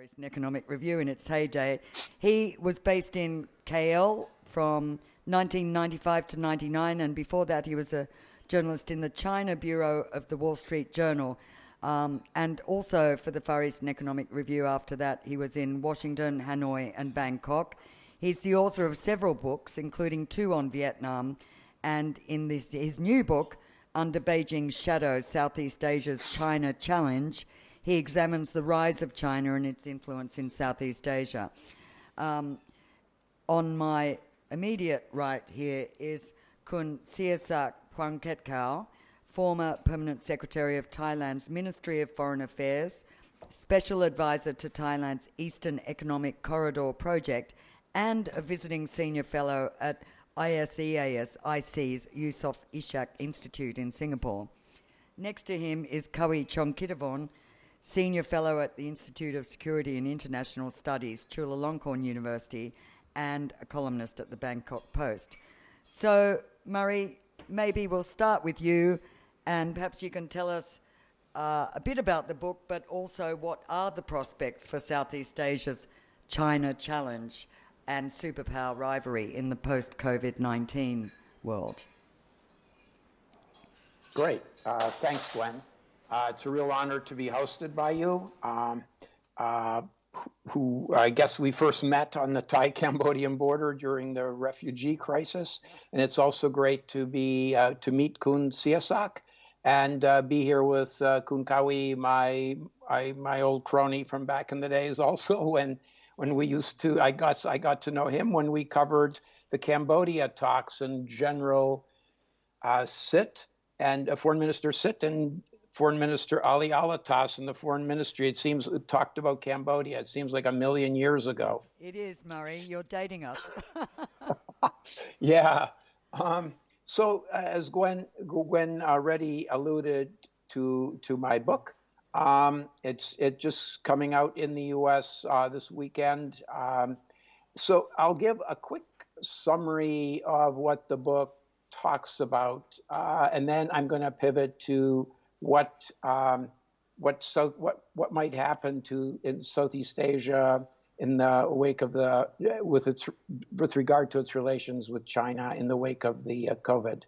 An Economic Review in its heyday. He was based in KL from 1995 to 99, and before that he was a journalist in the China Bureau of the Wall Street Journal, and also for the Far Eastern Economic Review. After that, he was in Washington, Hanoi, and Bangkok. He's the author of several books, including 2 on Vietnam, and in his new book, Under Beijing's Shadow, Southeast Asia's China Challenge, he examines the rise of China and its influence in Southeast Asia. On my immediate right here is Kun Siasak Phongketkau, former Permanent Secretary of Thailand's Ministry of Foreign Affairs, Special Advisor to Thailand's Eastern Economic Corridor Project, and a visiting senior fellow at ICE's Yusof Ishak Institute in Singapore. Next to him is Kawi Chongkitavon, Senior Fellow at the Institute of Security and International Studies, Chulalongkorn University, and a columnist at the Bangkok Post. So, Murray, maybe we'll start with you, and perhaps you can tell us a bit about the book, but also what are the prospects for Southeast Asia's China challenge and superpower rivalry in the post-COVID-19 world? Great. Thanks, Gwen. It's a real honor to be hosted by you, who I guess we first met on the Thai-Cambodian border during the refugee crisis. And it's also great to be to meet Kun Siasak and be here with Kun Kawi, my old crony from back in the days also, when we used to, I got to know him when we covered the Cambodia talks, and General Sit and Foreign Minister Sit and Foreign Minister Ali Alatas in the Foreign Ministry. It talked about Cambodia. It seems like a million years ago. It is, Murray. You're dating us. Yeah. So as Gwen already alluded to my book, it's just coming out in the U.S. This weekend. So I'll give a quick summary of what the book talks about, and then I'm going to pivot to what might happen in Southeast Asia in the wake of with regard to its relations with China in the wake of the COVID.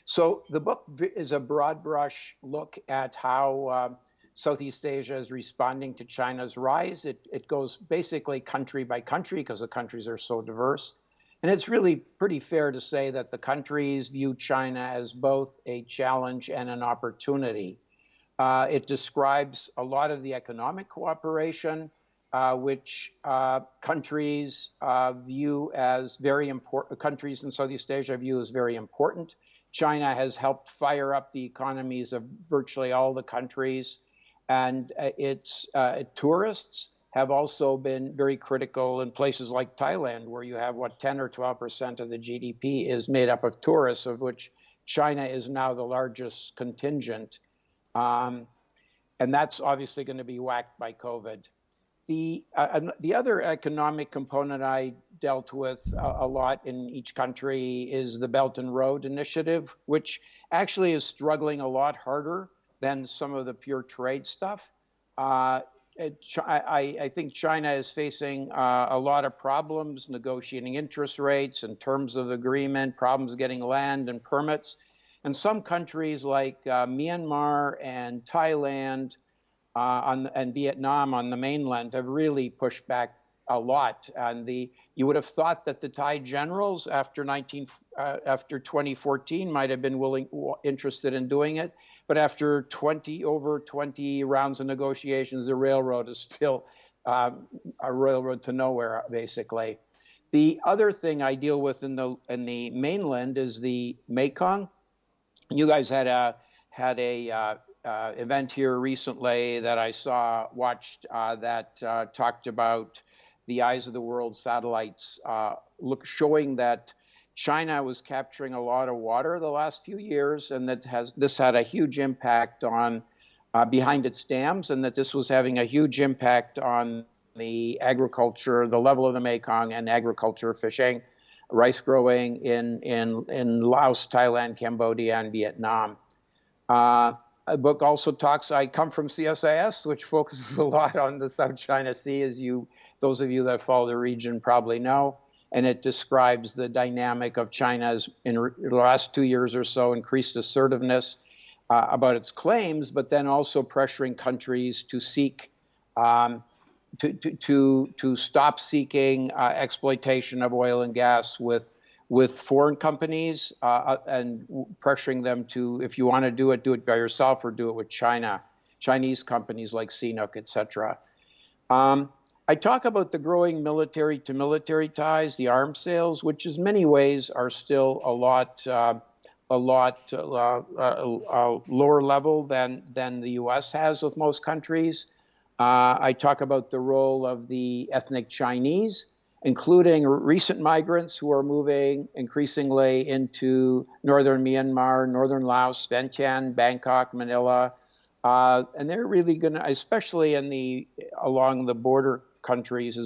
So the book is a broad brush look at how Southeast Asia is responding to China's rise. It goes basically country by country because the countries are so diverse. And it's really pretty fair to say that the countries view China as both a challenge and an opportunity. It describes a lot of the economic cooperation, which countries view as very important. Countries in Southeast Asia view as very important. China has helped fire up the economies of virtually all the countries, and its tourists have also been very critical in places like Thailand, where you have 10 or 12% of the GDP is made up of tourists, of which China is now the largest contingent. And that's obviously going to be whacked by COVID. The other economic component I dealt with a lot in each country is the Belt and Road Initiative, which actually is struggling a lot harder than some of the pure trade stuff. I think China is facing a lot of problems negotiating interest rates and terms of agreement, problems getting land and permits. And some countries like Myanmar and Thailand and Vietnam on the mainland have really pushed back a lot. And you would have thought that the Thai generals after 2014 might have been interested in doing it. But after over 20 rounds of negotiations, the railroad is still a railroad to nowhere, basically. The other thing I deal with in the mainland is the Mekong. You guys had a event here recently that I watched that talked about the Eyes of the World satellites, showing that China was capturing a lot of water the last few years, and this had a huge impact on behind its dams, and that this was having a huge impact on the agriculture, the level of the Mekong, and agriculture, fishing, rice growing in Laos, Thailand, Cambodia, and Vietnam. book also talks, I come from CSIS, which focuses a lot on the South China Sea, as those of you that follow the region probably know. And it describes the dynamic of China's, in the last 2 years or so, increased assertiveness about its claims, but then also pressuring countries to seek to stop seeking exploitation of oil and gas with foreign companies and pressuring them to, if you want to do it by yourself or do it with Chinese companies like CNOOC, et cetera. I talk about the growing military to military ties, the arms sales, which in many ways are still a lot lower level than the U.S. has with most countries. I talk about the role of the ethnic Chinese, including recent migrants who are moving increasingly into northern Myanmar, northern Laos, Vientiane, Bangkok, Manila, and they're really going to, especially along the border countries,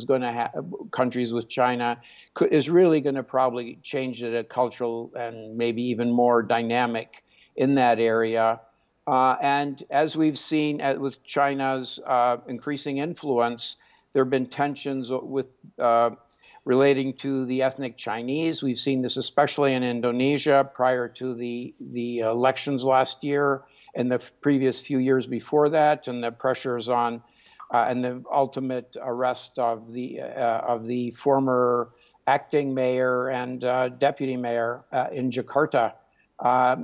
countries with China, is really going to probably change the cultural and maybe even more dynamic in that area. And as we've seen with China's increasing influence, there have been tensions relating to the ethnic Chinese. We've seen this especially in Indonesia prior to the elections last year and the previous few years before that, and the pressures on and the ultimate arrest of the former acting mayor and deputy mayor in Jakarta.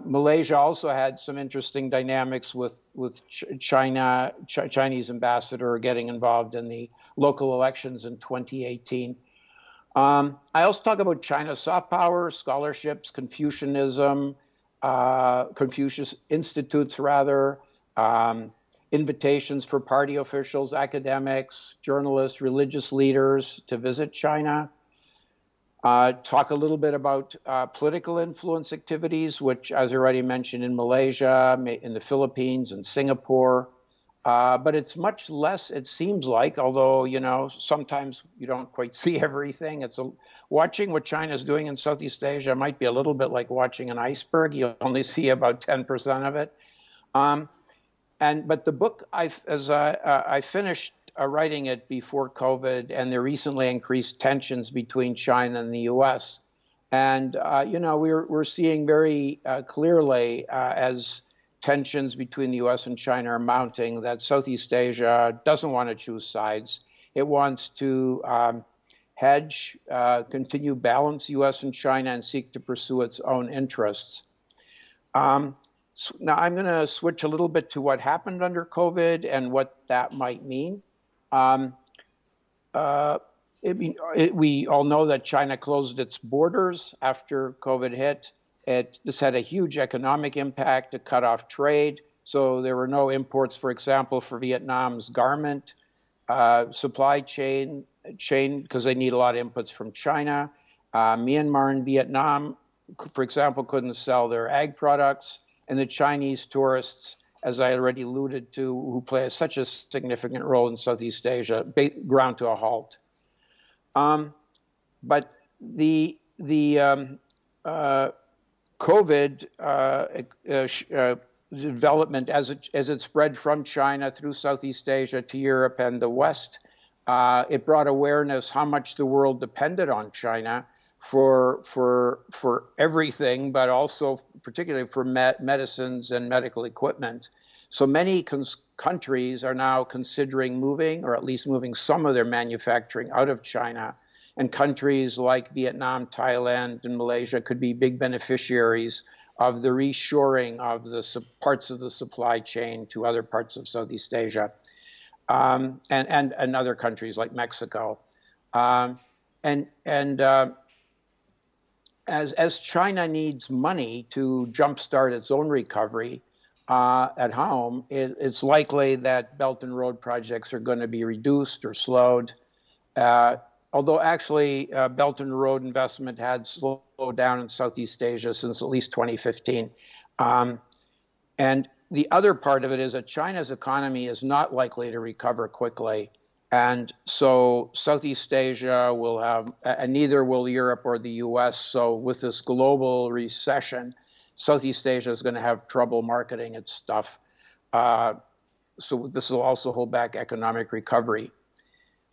Malaysia also had some interesting dynamics with Chinese ambassador getting involved in the local elections in 2018. I also talk about China's soft power, scholarships, Confucianism, Confucius Institutes rather, invitations for party officials, academics, journalists, religious leaders to visit China. Talk a little bit about political influence activities, which, as I already mentioned, in Malaysia, in the Philippines, and Singapore. But it's much less, it seems like, although, sometimes you don't quite see everything. Watching what China's doing in Southeast Asia might be a little bit like watching an iceberg. You only see about 10% of it. But the book, I finished writing it before COVID and the recently increased tensions between China and the U.S. And, we're seeing very clearly as tensions between the U.S. and China are mounting that Southeast Asia doesn't want to choose sides. It wants to hedge, continue balance U.S. and China and seek to pursue its own interests. Now I'm going to switch a little bit to what happened under COVID and what that might mean. We all know that China closed its borders after COVID hit. This had a huge economic impact to cut off trade. So there were no imports, for example, for Vietnam's garment supply chain, because they need a lot of inputs from China. Myanmar and Vietnam, for example, couldn't sell their ag products. And the Chinese tourists, as I already alluded to, who play such a significant role in Southeast Asia, ground to a halt. But the COVID development, as it spread from China through Southeast Asia to Europe and the West, it brought awareness how much the world depended on China for everything, but also particularly for medicines and medical equipment. So many countries are now considering moving, or at least moving some of their manufacturing out of China. And countries like Vietnam, Thailand, and Malaysia could be big beneficiaries of the reshoring of the parts of the supply chain to other parts of Southeast Asia, and other countries like Mexico. As China needs money to jumpstart its own recovery at home, it's likely that Belt and Road projects are going to be reduced or slowed. Although actually Belt and Road investment had slowed down in Southeast Asia since at least 2015. And the other part of it is that China's economy is not likely to recover quickly. And so Southeast Asia will have, and neither will Europe or the US. So with this global recession, Southeast Asia is going to have trouble marketing its stuff. So this will also hold back economic recovery.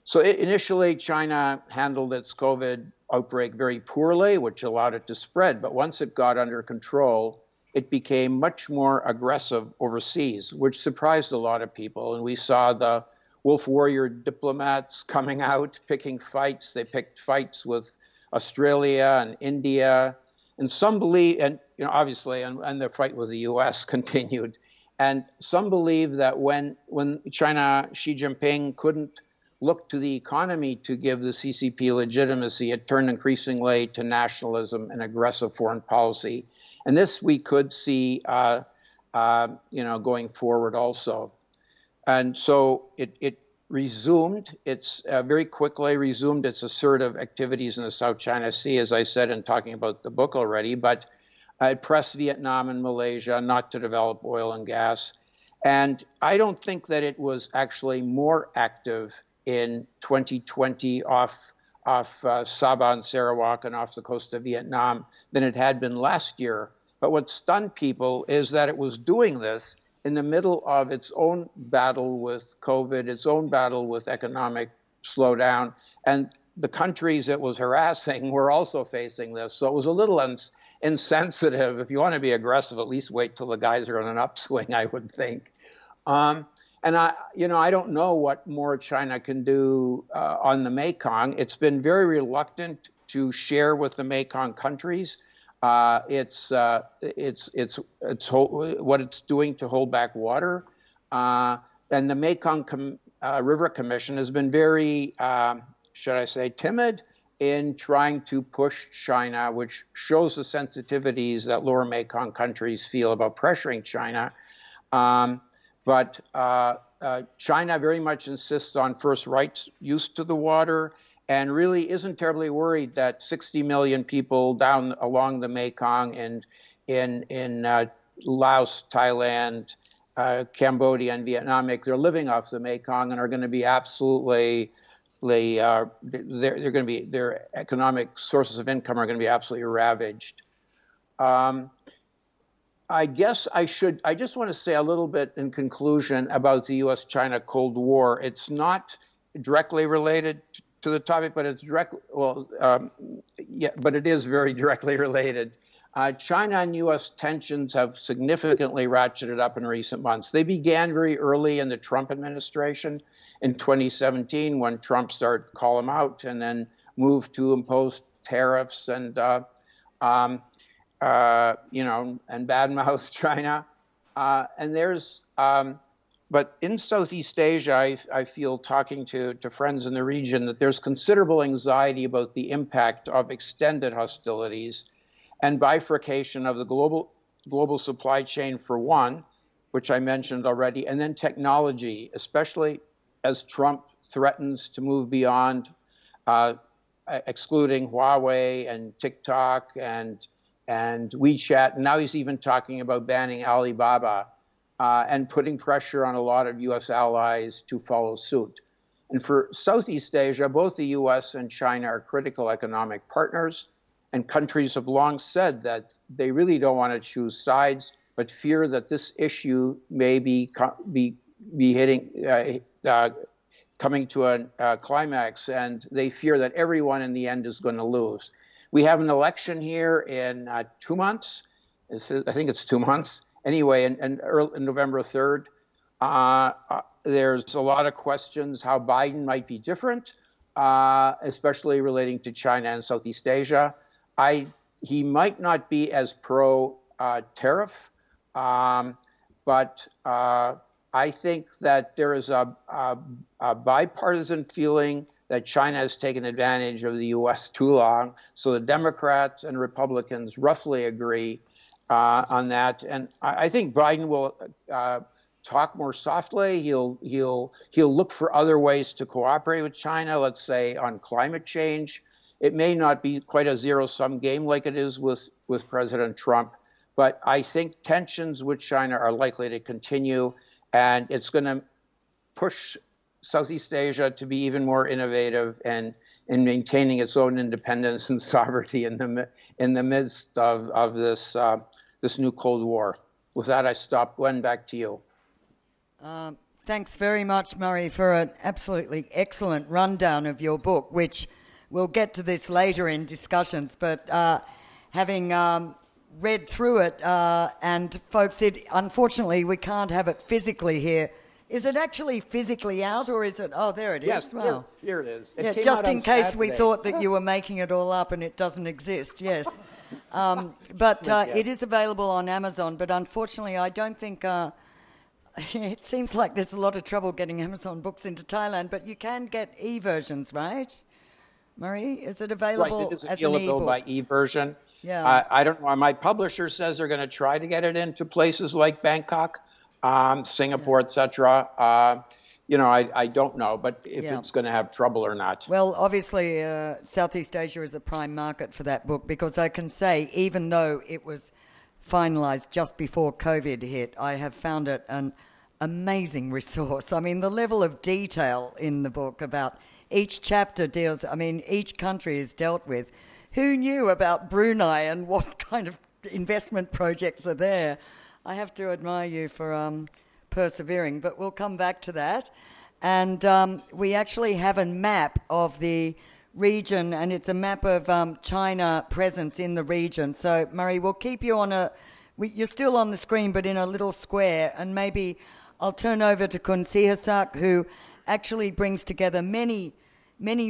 So initially, China handled its COVID outbreak very poorly, which allowed it to spread. But once it got under control, it became much more aggressive overseas, which surprised a lot of people. And we saw the wolf warrior diplomats coming out, picking fights. They picked fights with Australia and India. And some believe, and obviously, and the fight with the U.S. continued. And some believe that when China, Xi Jinping couldn't look to the economy to give the CCP legitimacy, it turned increasingly to nationalism and aggressive foreign policy. And this we could see, going forward also. And so it resumed, very quickly resumed its assertive activities in the South China Sea, as I said in talking about the book already, but it pressed Vietnam and Malaysia not to develop oil and gas. And I don't think that it was actually more active in 2020 off Sabah and Sarawak and off the coast of Vietnam than it had been last year. But what stunned people is that it was doing this in the middle of its own battle with COVID, its own battle with economic slowdown, and the countries it was harassing were also facing this. So it was a little insensitive. If you want to be aggressive, at least wait till the guys are on an upswing, I would think. And I don't know what more China can do on the Mekong. It's been very reluctant to share with the Mekong countries. It's what it's doing to hold back water. And the Mekong River Commission has been very, timid in trying to push China, which shows the sensitivities that lower Mekong countries feel about pressuring China. But China very much insists on first rights use to the water and really isn't terribly worried that 60 million people down along the Mekong and in Laos, Thailand, Cambodia, and Vietnam, they're living off the Mekong and are going to be absolutely, they're going to be, their economic sources of income are going to be absolutely ravaged. I guess I just want to say a little bit in conclusion about the U.S.-China Cold War. It's not directly related to the topic, but it's but it is very directly related. China and U.S. tensions have significantly ratcheted up in recent months. They began very early in the Trump administration in 2017 when Trump started to call them out and then moved to impose tariffs and badmouth China. But in Southeast Asia, I feel talking to friends in the region that there's considerable anxiety about the impact of extended hostilities and bifurcation of the global supply chain for one, which I mentioned already, and then technology, especially as Trump threatens to move beyond excluding Huawei and TikTok and WeChat. And now he's even talking about banning Alibaba and putting pressure on a lot of U.S. allies to follow suit. And for Southeast Asia, both the U.S. and China are critical economic partners, and countries have long said that they really don't want to choose sides, but fear that this issue may be hitting, coming to a climax, and they fear that everyone in the end is going to lose. We have an election here in 2 months. I think it's 2 months. Anyway, in November 3rd, there's a lot of questions how Biden might be different, especially relating to China and Southeast Asia. He might not be as pro-tariff, but I think that there is a bipartisan feeling that China has taken advantage of the U.S. too long. So the Democrats and Republicans roughly agree on that. And I think Biden will talk more softly. He'll look for other ways to cooperate with China, let's say on climate change. It may not be quite a zero-sum game like it is with President Trump, but I think tensions with China are likely to continue, and it's going to push Southeast Asia to be even more innovative and in maintaining its own independence and sovereignty in the midst of this new Cold War. With that, I stop. Glenn, back to you. Thanks very much, Murray, for an absolutely excellent rundown of your book, which we'll get to this later in discussions, but having read through it, and folks, unfortunately we can't have it physically here. Is it actually physically out, or is it? Oh, there it is. Yes, wow. here it is. Yeah, just in case we thought that you were making it all up and it doesn't exist. Yes, but it is available on Amazon. But unfortunately, I don't think. It seems like there's a lot of trouble getting Amazon books into Thailand, but you can get e-versions, right? Murray, is it available right, it is as an available e-book? by e-version. Yeah. I don't know. My publisher says they're going to try to get it into places like Bangkok, Singapore, etc. I don't know, but if it's going to have trouble or not. Well, obviously, Southeast Asia is a prime market for that book, because I can say, even though it was finalised just before COVID hit, I have found it an amazing resource. I mean, the level of detail in the book about each chapter each country is dealt with. Who knew about Brunei and what kind of investment projects are there? I have to admire you for persevering, but we'll come back to that. And we actually have a map of the region, and it's a map of China presence in the region. So, Murray, we'll keep you on you're still on the screen, but in a little square, and maybe I'll turn over to Kun Sihasak, who actually brings together many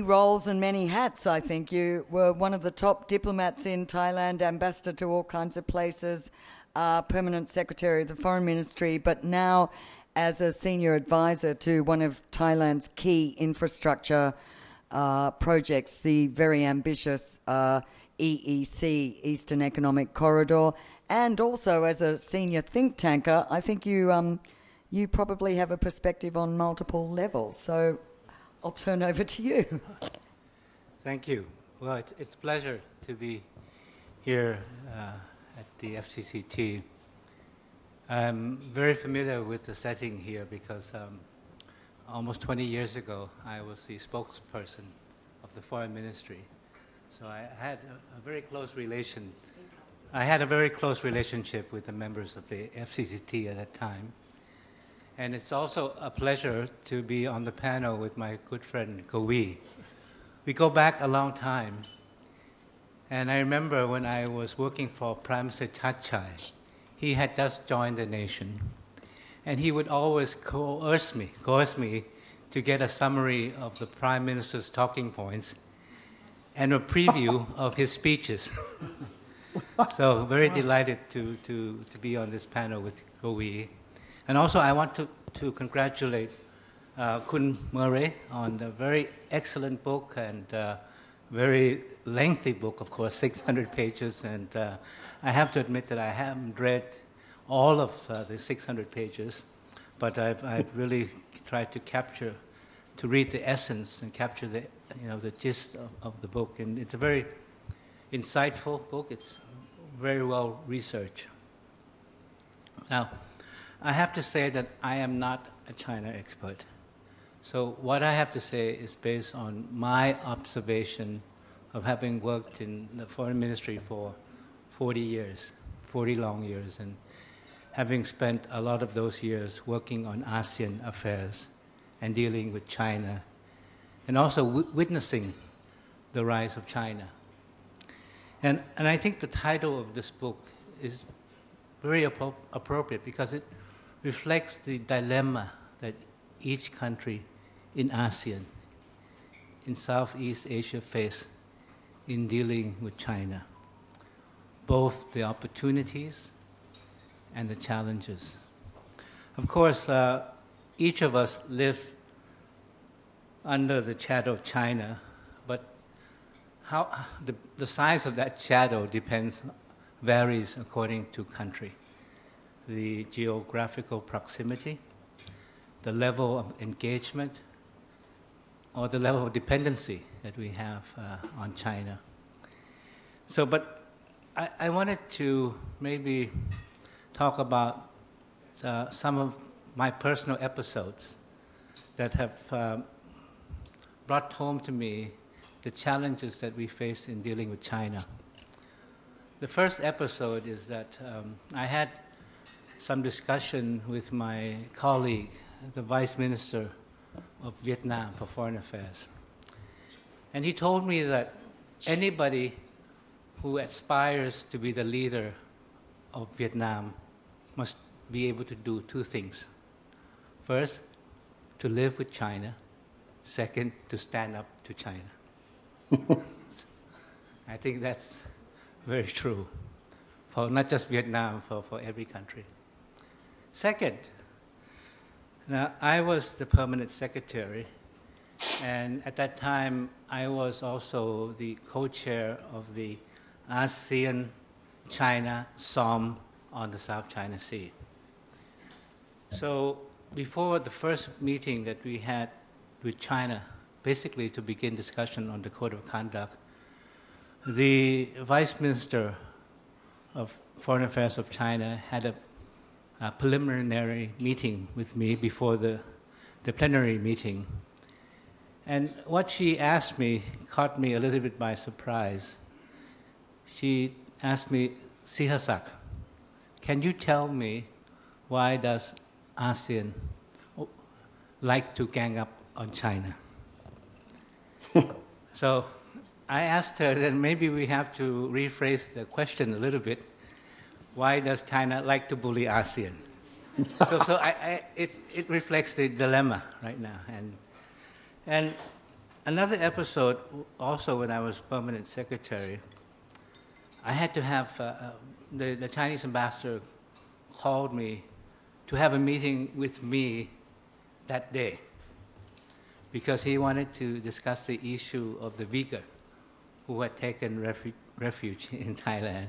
roles and many hats. I think you were one of the top diplomats in Thailand, ambassador to all kinds of places, permanent secretary of the foreign ministry, but now as a senior advisor to one of Thailand's key infrastructure projects, the very ambitious EEC, Eastern Economic Corridor, and also as a senior think tanker. I think you probably have a perspective on multiple levels. So I'll turn over to you. Thank you. Well, it's a pleasure to be here at the FCCT. I'm very familiar with the setting here because almost 20 years ago, I was the spokesperson of the Foreign Ministry. So I had a very close relationship with the members of the FCCT at that time. And it's also a pleasure to be on the panel with my good friend Gowi. We go back a long time. And I remember when I was working for Prime Minister Chachai, he had just joined the nation. And he would always coerce me to get a summary of the Prime Minister's talking points and a preview of his speeches. So very delighted to be on this panel with Gowi. And also I want to congratulate Kun Murray on the very excellent book and very lengthy book, of course, 600 pages. And I have to admit that I haven't read all of the 600 pages, but I've really tried to read the essence and capture the gist of the book. And it's a very insightful book. It's very well researched. Now, I have to say that I am not a China expert. So what I have to say is based on my observation of having worked in the foreign ministry for 40 long years, and having spent a lot of those years working on Asean affairs and dealing with China, and also witnessing the rise of China. And I think the title of this book is very appropriate because it reflects the dilemma that each country in ASEAN, in Southeast Asia, face in dealing with China, both the opportunities and the challenges. Of course, each of us live under the shadow of China, but how the size of that shadow varies according to country. The geographical proximity, the level of engagement, or the level of dependency that we have on China. So, but I wanted to maybe talk about some of my personal episodes that have brought home to me the challenges that we face in dealing with China. The first episode is that I had some discussion with my colleague the Vice Minister of Vietnam for Foreign Affairs. And he told me that anybody who aspires to be the leader of Vietnam must be able to do two things. First, to live with China. Second, to stand up to China. I think that's very true for not just Vietnam, for every country. Second, now I was the permanent secretary, and at that time I was also the co-chair of the Asean China SOM on the South China Sea. So before the first meeting that we had with China, basically to begin discussion on the Code of Conduct, the Vice Minister of Foreign Affairs of China had a preliminary meeting with me before the plenary meeting. And what she asked me caught me a little bit by surprise. She asked me, Sihasak, can you tell me why does ASEAN like to gang up on China? So I asked her, then maybe we have to rephrase the question a little bit. Why does China like to bully ASEAN? So it reflects the dilemma right now. And another episode, also when I was permanent secretary, I had to have, the Chinese ambassador called me to have a meeting with me that day because he wanted to discuss the issue of the Uyghur who had taken refuge in Thailand.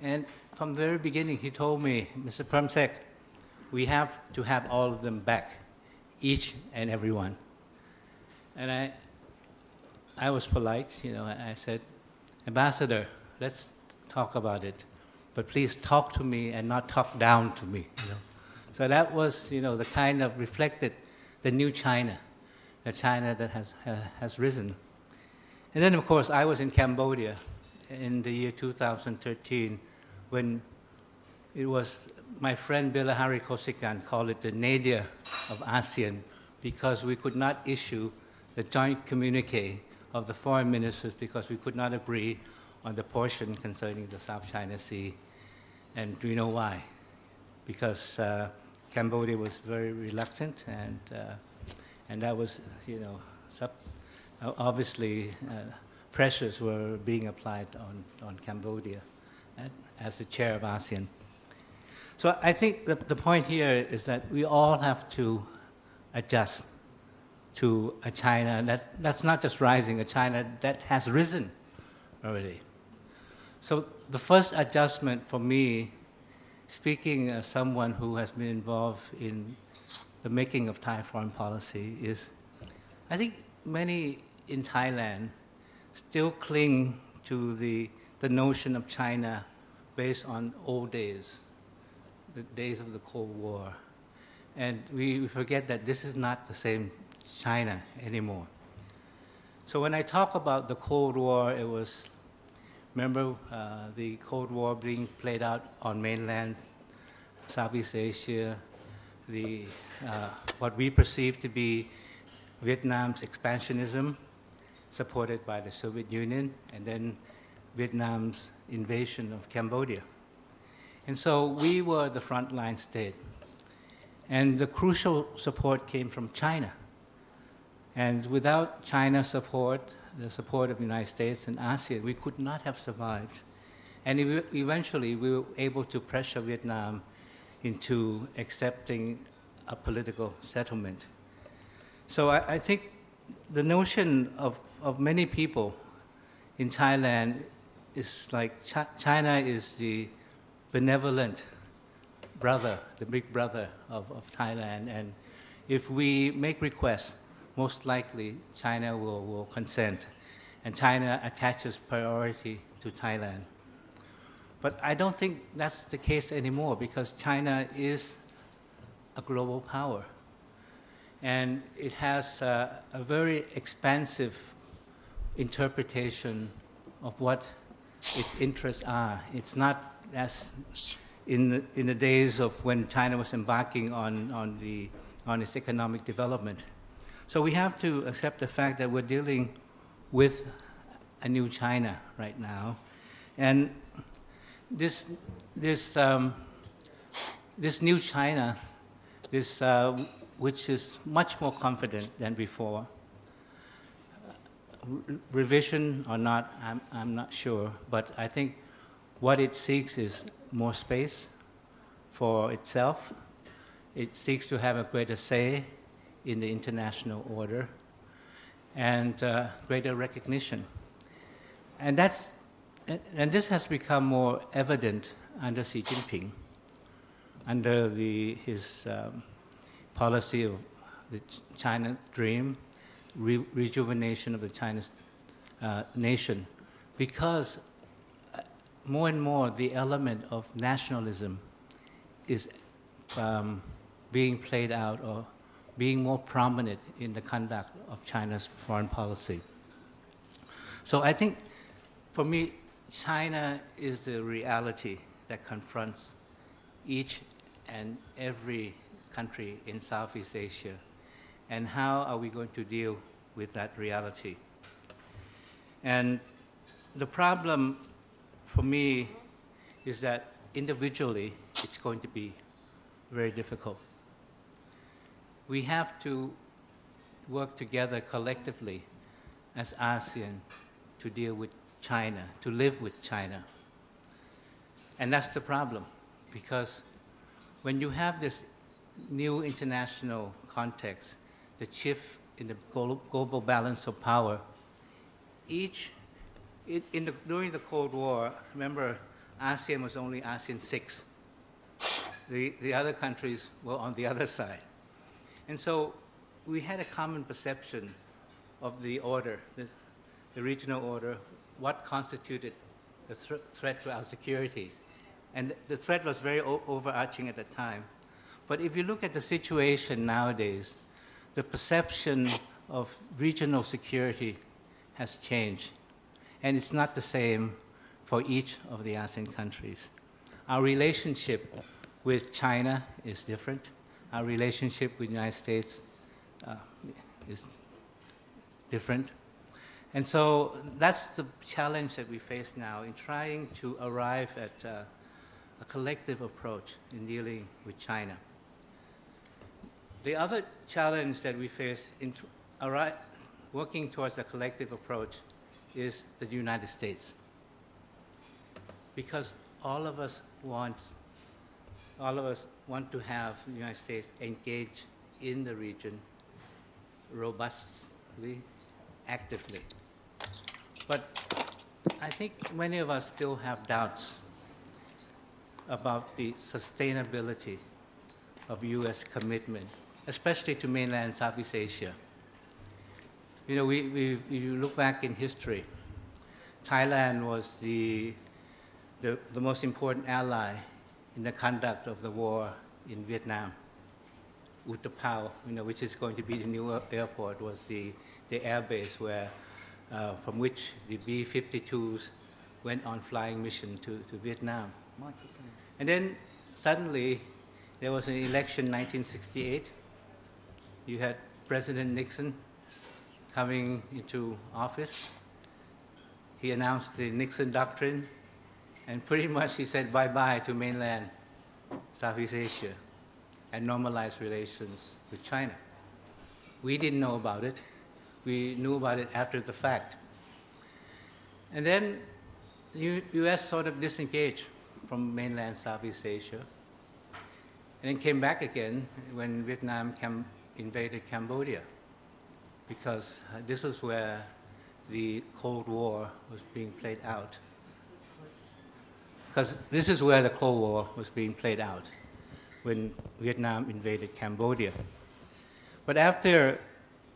And from the very beginning, he told me, Mr. Permsek, we have to have all of them back, each and every one. And I was polite, I said, Ambassador, let's talk about it, but please talk to me and not talk down to me. So that was, the kind of reflected the new China, the China that has risen. And then, of course, I was in Cambodia in the year 2013 when it was my friend Bilahari Kosikan called it the nadir of ASEAN because we could not issue the joint communique of the foreign ministers because we could not agree on the portion concerning the South China Sea. And we know why. Because Cambodia was very reluctant and that was, obviously pressures were being applied on Cambodia as the chair of ASEAN. So I think the point here is that we all have to adjust to a China that's not just rising, a China that has risen already. So the first adjustment for me, speaking as someone who has been involved in the making of Thai foreign policy, is I think many in Thailand still cling to the notion of China based on old days, the days of the Cold War. And we forget that this is not the same China anymore. So when I talk about the Cold War, it was, remember the Cold War being played out on mainland Southeast Asia, what we perceive to be Vietnam's expansionism, supported by the Soviet Union, and then Vietnam's invasion of Cambodia. And so we were the frontline state. And the crucial support came from China. And without China's support, the support of the United States and ASEAN, we could not have survived. And eventually we were able to pressure Vietnam into accepting a political settlement. So I think the notion of many people in Thailand is like China is the benevolent brother, the big brother of Thailand. And if we make requests, most likely China will consent. And China attaches priority to Thailand. But I don't think that's the case anymore because China is a global power. And it has a very expansive interpretation of what its interests are. It's not as in the days of when China was embarking on the on its economic development. So we have to accept the fact that we're dealing with a new China right now. And this new China, which is much more confident than before, revision or not, I'm not sure, but I think what it seeks is more space for itself. It seeks to have a greater say in the international order and greater recognition. And this has become more evident under Xi Jinping, under his policy of the China Dream, rejuvenation of the Chinese nation, because more and more the element of nationalism is being played out or being more prominent in the conduct of China's foreign policy. So I think, for me, China is the reality that confronts each and every country in Southeast Asia. And how are we going to deal with that reality? And the problem for me is that individually it's going to be very difficult. We have to work together collectively as ASEAN to deal with China, to live with China. And that's the problem, because when you have this new international context, the shift in the global balance of power, during the Cold War, remember, ASEAN was only ASEAN 6. The other countries were on the other side. And so we had a common perception of the order, the regional order, what constituted the threat to our security. And the threat was very overarching at the time. But if you look at the situation nowadays, the perception of regional security has changed. And it's not the same for each of the ASEAN countries. Our relationship with China is different. Our relationship with the United States is different. And so that's the challenge that we face now in trying to arrive at a collective approach in dealing with China. The other challenge that we face in working towards a collective approach is the United States. Because all of us want to have the United States engage in the region robustly, actively. But I think many of us still have doubts about the sustainability of U.S. commitment, especially to mainland Southeast Asia. You know, you look back in history, Thailand was the most important ally in the conduct of the war in Vietnam. Utapao, which is going to be the new airport, was the air base from which the B-52s went on flying mission to Vietnam. And then suddenly there was an election in 1968. You had President Nixon coming into office. He announced the Nixon Doctrine, and pretty much he said bye-bye to mainland Southeast Asia and normalized relations with China. We didn't know about it. We knew about it after the fact. And then the U.S. sort of disengaged from mainland Southeast Asia, and then came back again when Vietnam invaded Cambodia, because this was where the Cold War was being played out. Because this is where the Cold War was being played out, when Vietnam invaded Cambodia. But after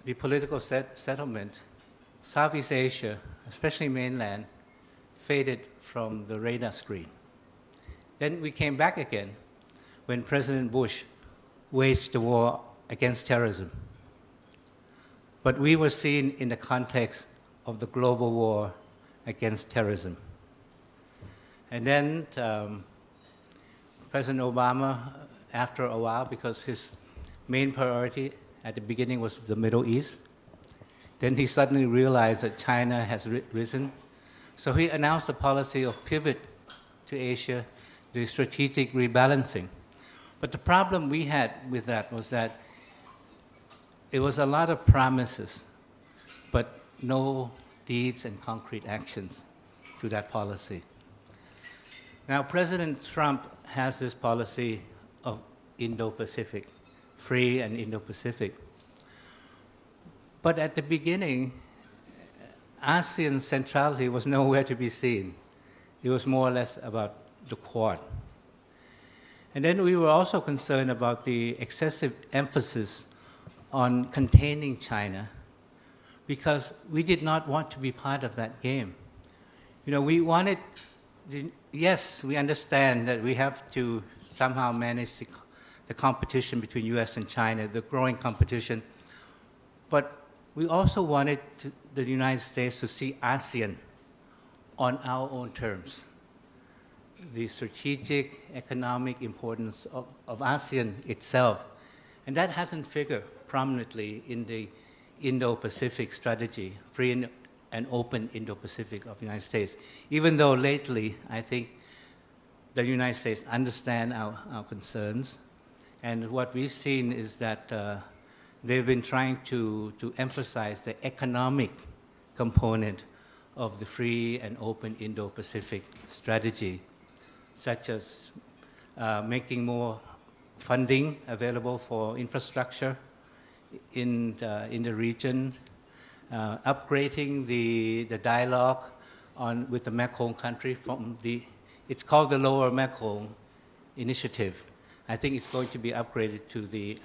the political settlement, Southeast Asia, especially mainland, faded from the radar screen. Then we came back again when President Bush waged the war against terrorism. But we were seen in the context of the global war against terrorism. And then President Obama, after a while, because his main priority at the beginning was the Middle East. Then he suddenly realized that China has risen. So he announced a policy of pivot to Asia, the strategic rebalancing. But the problem we had with that was that it was a lot of promises, but no deeds and concrete actions to that policy. Now, President Trump has this policy of Indo-Pacific, free and Indo-Pacific. But at the beginning, ASEAN's centrality was nowhere to be seen. It was more or less about the Quad. And then we were also concerned about the excessive emphasis on containing China, because we did not want to be part of that game. We wanted, yes, we understand that we have to somehow manage the competition between US and China, the growing competition, but we also wanted the United States to see ASEAN on our own terms. The strategic, economic importance of ASEAN itself. And that hasn't figured prominently in the Indo-Pacific strategy, free and open Indo-Pacific of the United States. Even though lately, I think the United States understand our concerns. And what we've seen is that they've been trying to emphasize the economic component of the free and open Indo-Pacific strategy, such as making more funding available for infrastructure in the region, upgrading the dialogue with the Mekong country from it's called the Lower Mekong Initiative. I think it's going to be upgraded to the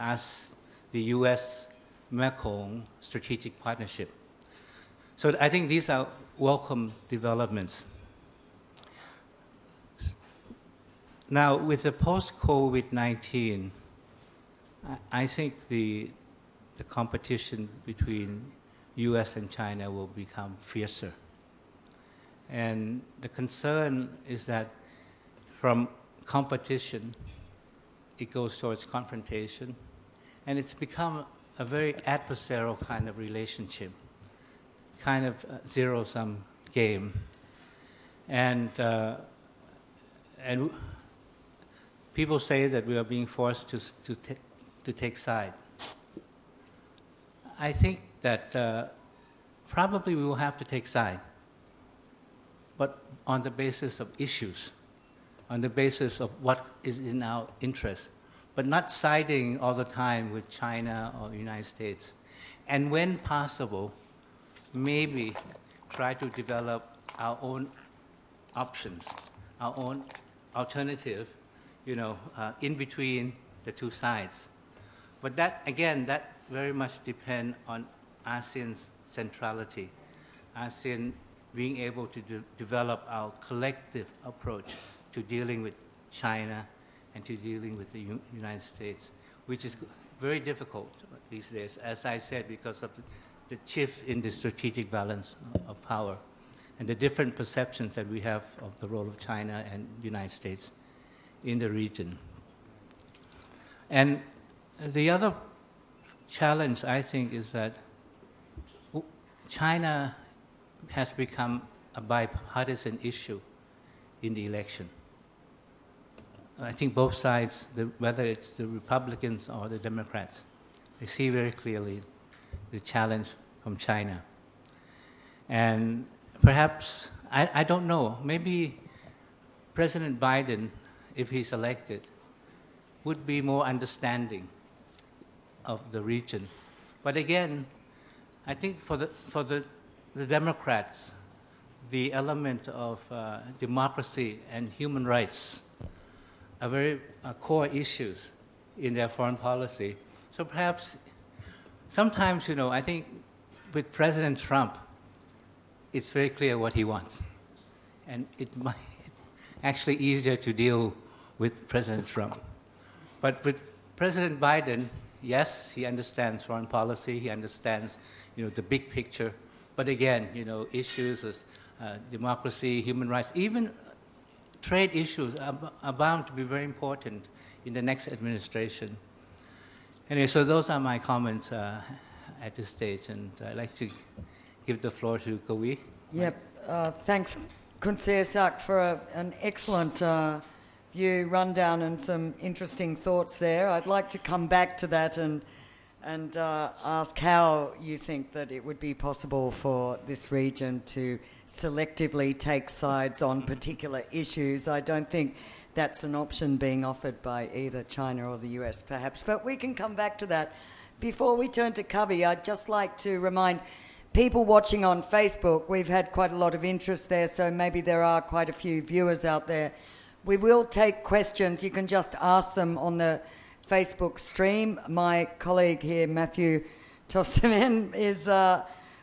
US Mekong Strategic Partnership. So I think these are welcome developments. Now, with the post-COVID-19, I think the competition between US and China will become fiercer. And the concern is that from competition, it goes towards confrontation, and it's become a very adversarial kind of relationship, kind of zero-sum game. And people say that we are being forced to take side. I think that probably we will have to take side, but on the basis of issues, on the basis of what is in our interest, but not siding all the time with China or the United States. And when possible, maybe try to develop our own options, our own alternative, in between the two sides. But that, again, that very much depends on ASEAN's centrality, ASEAN being able to develop our collective approach to dealing with China and to dealing with the United States, which is very difficult these days, as I said, because of the shift in the strategic balance of power and the different perceptions that we have of the role of China and the United States in the region. And the other challenge, I think, is that China has become a bipartisan issue in the election. I think both sides, whether it's the Republicans or the Democrats, they see very clearly the challenge from China. And perhaps, I don't know, maybe President Biden, if he's elected, would be more understanding of the region. But again, I think for the Democrats, the element of democracy and human rights are very core issues in their foreign policy. So perhaps sometimes, I think with President Trump, it's very clear what he wants. And it might actually easier to deal with President Trump. But with President Biden, yes, he understands foreign policy, he understands, the big picture. But again, issues as democracy, human rights, even trade issues are bound to be very important in the next administration. Anyway, so those are my comments at this stage, and I'd like to give the floor to Kawi. Yep. Thanks, Khun Siasak, for an excellent view, rundown, and some interesting thoughts there. I'd like to come back to that and ask how you think that it would be possible for this region to selectively take sides on particular issues. I don't think that's an option being offered by either China or the US, perhaps. But we can come back to that. Before we turn to Kavi, I'd just like to remind people watching on Facebook, we've had quite a lot of interest there, so maybe there are quite a few viewers out there. We will take questions. You can just ask them on the Facebook stream. My colleague here, Matthew Tostanen, is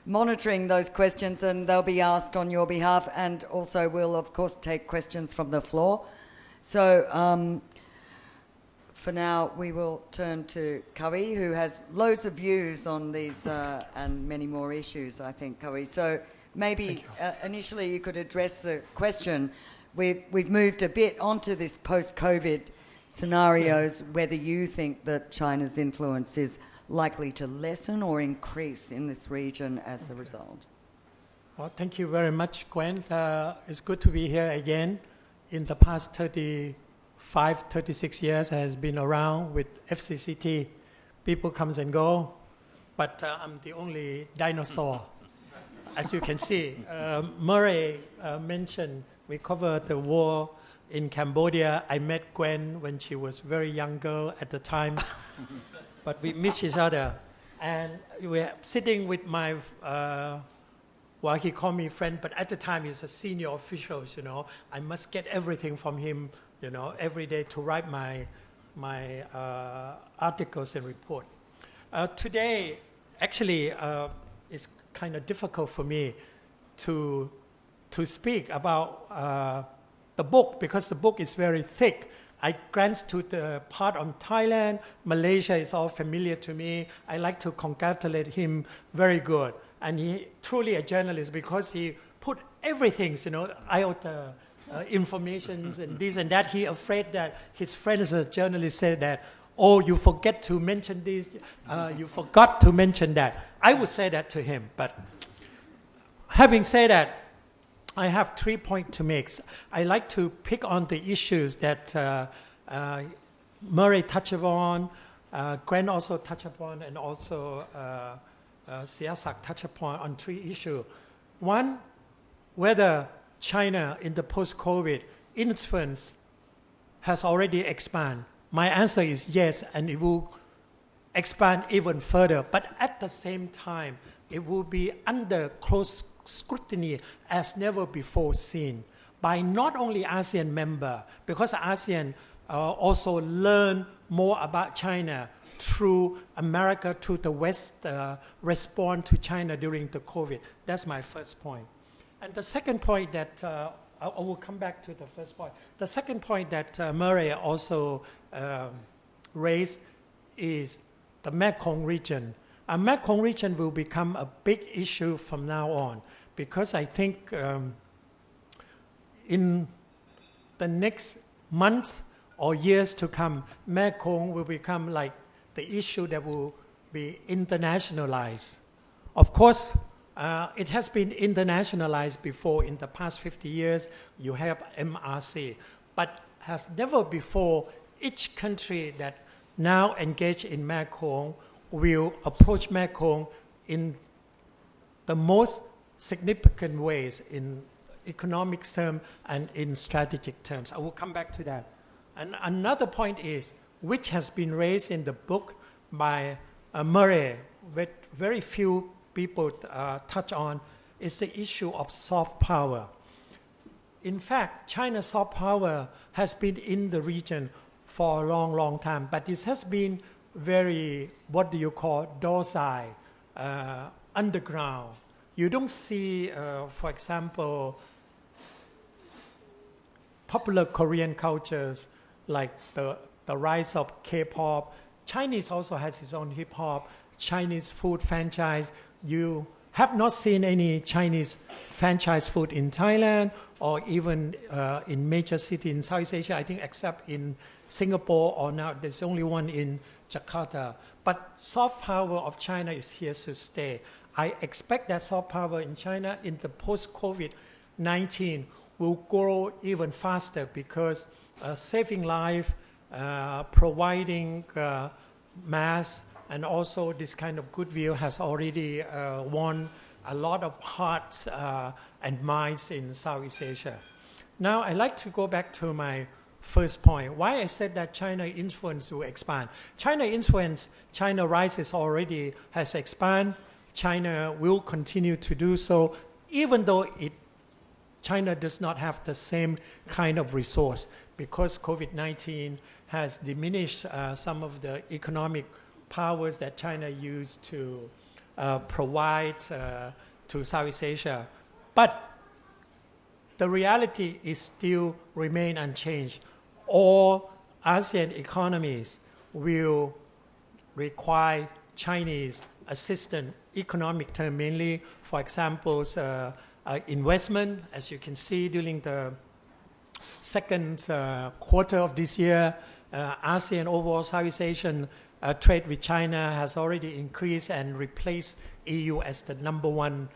monitoring those questions, and they'll be asked on your behalf, and also we'll, of course, take questions from the floor. So for now, we will turn to Kawi, who has loads of views on these and many more issues, I think, Kawi. So maybe initially you could address the question. We've moved a bit onto this post-COVID scenarios, whether you think that China's influence is likely to lessen or increase in this region as a result. Well, thank you very much, Gwen. It's good to be here again. In the past 35, 36 years, I has been around with FCCT. People comes and go, but I'm the only dinosaur, as you can see. Murray mentioned we covered the war in Cambodia. I met Gwen when she was very young girl at the time, but we miss each other. And we're sitting with my, well, he called me friend, but at the time he's a senior official, you know. I must get everything from him, you know, every day to write my articles and report. Today, actually, it's kind of difficult for me to speak about the book, because the book is very thick. I glance to the part on Thailand, Malaysia is all familiar to me. I like to congratulate him, very good. And he truly a journalist because he put everything, you know, iota information and this and that. He afraid that his friends as a journalist said that, oh, you forget to mention this, you forgot to mention that. I would say that to him, but having said that, I have 3 points to make. I like to pick on the issues that Murray touched upon, Gwen also touched upon, and also Siasak touched upon on 3 issues. One, whether China in the post-COVID influence has already expanded. My answer is yes, and it will expand even further. But at the same time, it will be under close scrutiny as never before seen by not only ASEAN member, because ASEAN also learn more about China through America, through the West response to China during the COVID. That's my first point. And the second point that, I will come back to the first point. The second point that Murray also raised is the Mekong region. The Mekong region will become a big issue from now on, because I think in the next months or years to come, Mekong will become like the issue that will be internationalized. Of course, it has been internationalized before in the past 50 years. You have MRC, but has never before each country that now engage in Mekong will approach Mekong in the most significant ways in economic terms and in strategic terms. I will come back to that. And another point is, which has been raised in the book by Murray, which very few people touch on, is the issue of soft power. In fact, China's soft power has been in the region for a long, long time, but it has been very, what do you call, docile, underground. You don't see, for example, popular Korean cultures like the rise of K-pop. Chinese also has its own hip-hop, Chinese food franchise. You have not seen any Chinese franchise food in Thailand or even in major cities in Southeast Asia, I think, except in Singapore, or now there's only one in Jakarta. But soft power of China is here to stay. I expect that soft power in China in the post-COVID-19 will grow even faster because saving life, providing mass, and also this kind of goodwill has already won a lot of hearts and minds in Southeast Asia. Now, I'd like to go back to my first point. Why I said that China influence will expand. China influence, China rises already has expanded. China will continue to do so, even though China does not have the same kind of resource because COVID-19 has diminished some of the economic powers that China used to provide to Southeast Asia. But the reality is still remain unchanged. All ASEAN economies will require Chinese assistance, economic term mainly, for example, investment, as you can see during the second quarter of this year, ASEAN overall Southeast Asian trade with China has already increased and replaced EU as the number one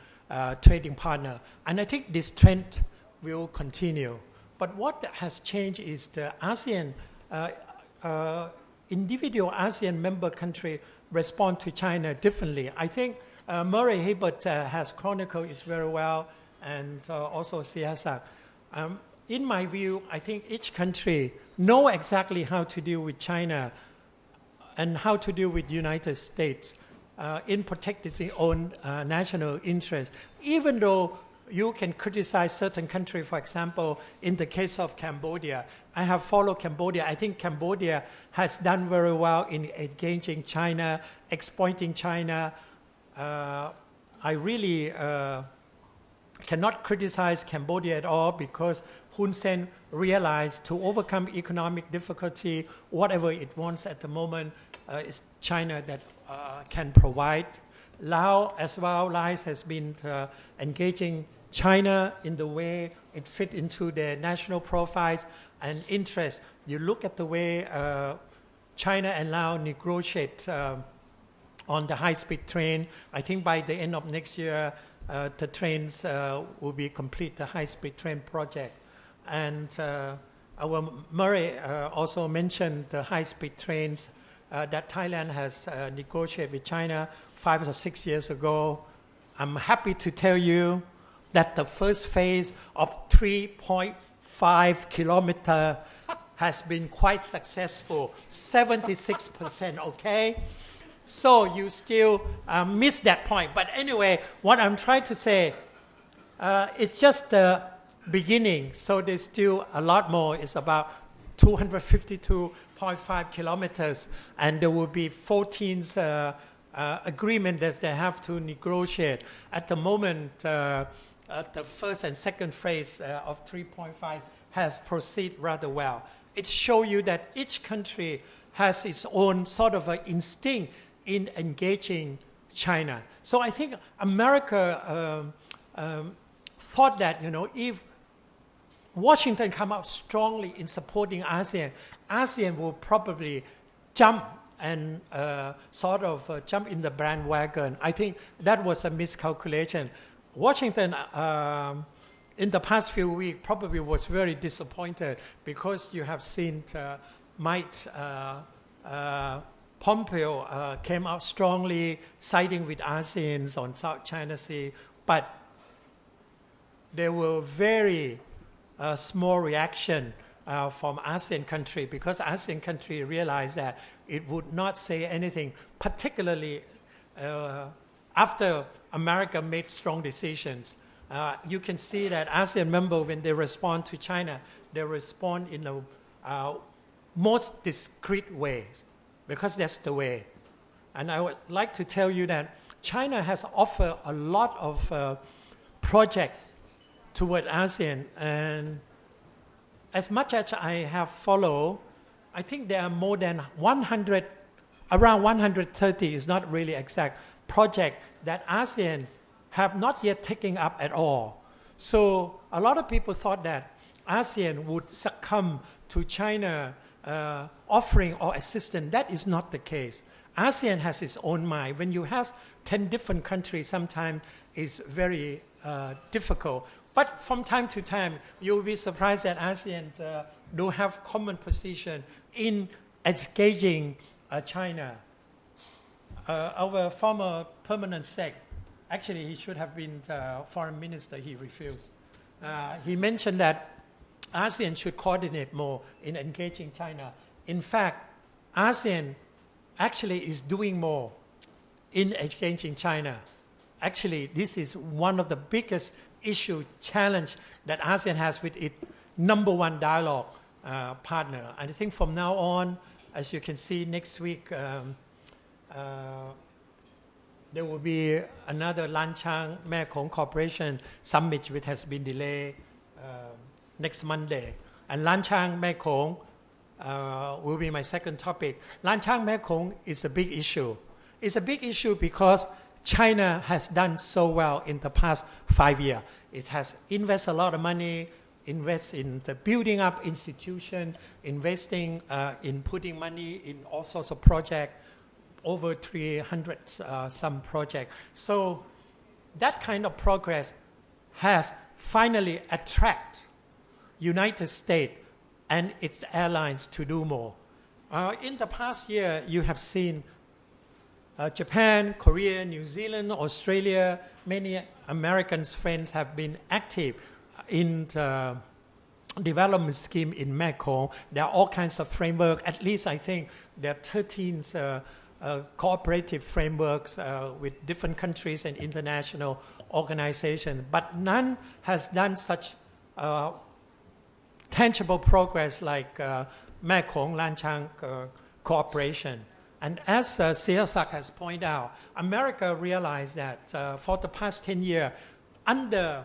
trading partner. And I think this trend will continue. But what has changed is the ASEAN, individual ASEAN member country respond to China differently. I think Murray Hiebert has chronicled it very well, and also CSIS. In my view, I think each country know exactly how to deal with China and how to deal with United States in protecting their own national interest. Even though you can criticize certain countries, for example, in the case of Cambodia. I have followed Cambodia. I think Cambodia has done very well in engaging China, exploiting China. I really cannot criticize Cambodia at all because Hun Sen realized to overcome economic difficulty, whatever it wants at the moment, is China that can provide. Laos as well, Laos has been engaging China in the way it fit into their national profiles and interests. You look at the way China and Laos negotiate on the high-speed train. I think by the end of next year, the trains will be complete, the high-speed train project. And our Murray also mentioned the high-speed trains that Thailand has negotiated with China 5 or 6 years ago. I'm happy to tell you that the first phase of 3.5 kilometer has been quite successful, 76%, okay? So you still miss that point. But anyway, what I'm trying to say, it's just the beginning. So there's still a lot more. It's about 252.5 kilometers, and there will be 14 agreement that they have to negotiate. At the moment, the first and second phase of 3.5 has proceeded rather well. It shows you that each country has its own sort of an instinct in engaging China. So I think America thought that, if Washington come out strongly in supporting ASEAN, ASEAN will probably jump and jump in the bandwagon. I think that was a miscalculation. Washington, in the past few weeks, probably was very disappointed because you have seen Mike Pompeo came out strongly siding with ASEAN on South China Sea, but there were very small reaction from ASEAN country because ASEAN country realized that it would not say anything, particularly after America made strong decisions. You can see that ASEAN members, when they respond to China, they respond in the most discreet ways because that's the way. And I would like to tell you that China has offered a lot of projects toward ASEAN, and as much as I have followed, I think there are more than 100, around 130 is not really exact, projects that ASEAN have not yet taken up at all. So a lot of people thought that ASEAN would succumb to China offering or assistance. That is not the case. ASEAN has its own mind. When you have 10 different countries, sometimes it's very difficult. But from time to time, you'll be surprised that ASEAN do have common position in engaging China. Our former permanent sec, actually he should have been foreign minister, he refused. He mentioned that ASEAN should coordinate more in engaging China. In fact, ASEAN actually is doing more in engaging China. Actually, this is one of the biggest challenge that ASEAN has with its number one dialogue partner. And I think from now on, as you can see next week, there will be another Lanchang Mekong Cooperation Summit which has been delayed next Monday. And Lanchang Mekong will be my second topic. Lanchang Mekong is a big issue. It's a big issue because China has done so well in the past 5 years. It has invested a lot of money, invest in the building up institution, investing in putting money in all sorts of projects, over 300 some projects. So that kind of progress has finally attracted United States and its allies to do more. In the past year, you have seen Japan, Korea, New Zealand, Australia, many American friends have been active in the development scheme in Mekong. There are all kinds of frameworks. At least I think there are 13 cooperative frameworks with different countries and international organizations, but none has done such tangible progress like Mekong Lanchang cooperation. And as CSIS has pointed out, America realized that for the past 10 years, under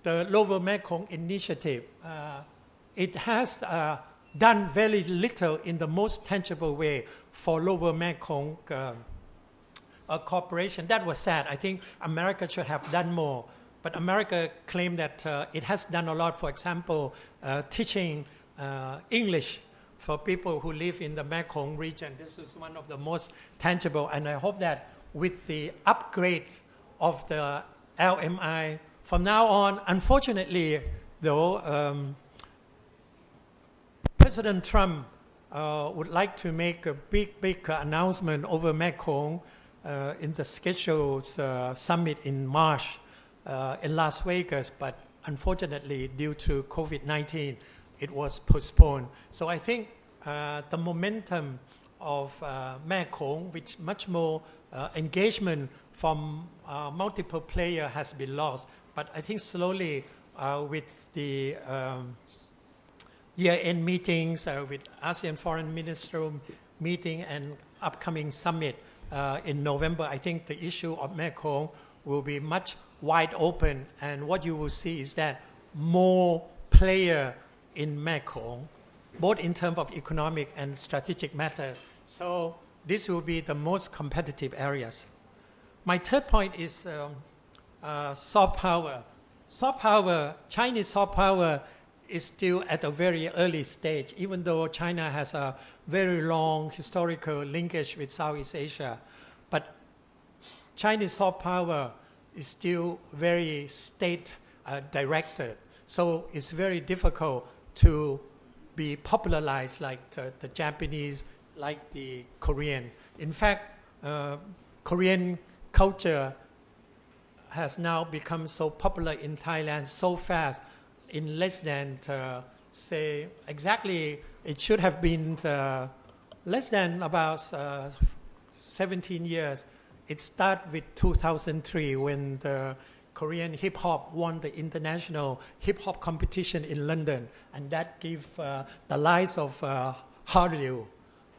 the Lower Mekong Initiative, it has done very little in the most tangible way for Lower Mekong cooperation. That was sad. I think America should have done more. But America claimed that it has done a lot, for example, teaching English for people who live in the Mekong region. This is one of the most tangible, and I hope that with the upgrade of the LMI, from now on, unfortunately, though, President Trump would like to make a big announcement over Mekong in the scheduled summit in March in Las Vegas, but unfortunately, due to COVID-19, it was postponed. So I think the momentum of Mekong, with much more engagement from multiple players, has been lost. But I think slowly with the year-end meetings, with ASEAN Foreign Minister meeting and upcoming summit in November, I think the issue of Mekong will be much wide open. And what you will see is that more players in Mekong, both in terms of economic and strategic matters. So this will be the most competitive areas. My third point is soft power. Soft power, Chinese soft power is still at a very early stage, even though China has a very long historical linkage with Southeast Asia. But Chinese soft power is still very state-directed. So it's very difficult to be popularized like the Japanese, like the Korean. In fact, Korean culture has now become so popular in Thailand so fast. In less than, say, exactly, it should have been less than about 17 years. It started with 2003 when the Korean hip-hop won the international hip-hop competition in London, and that gave the rise of Hallyu,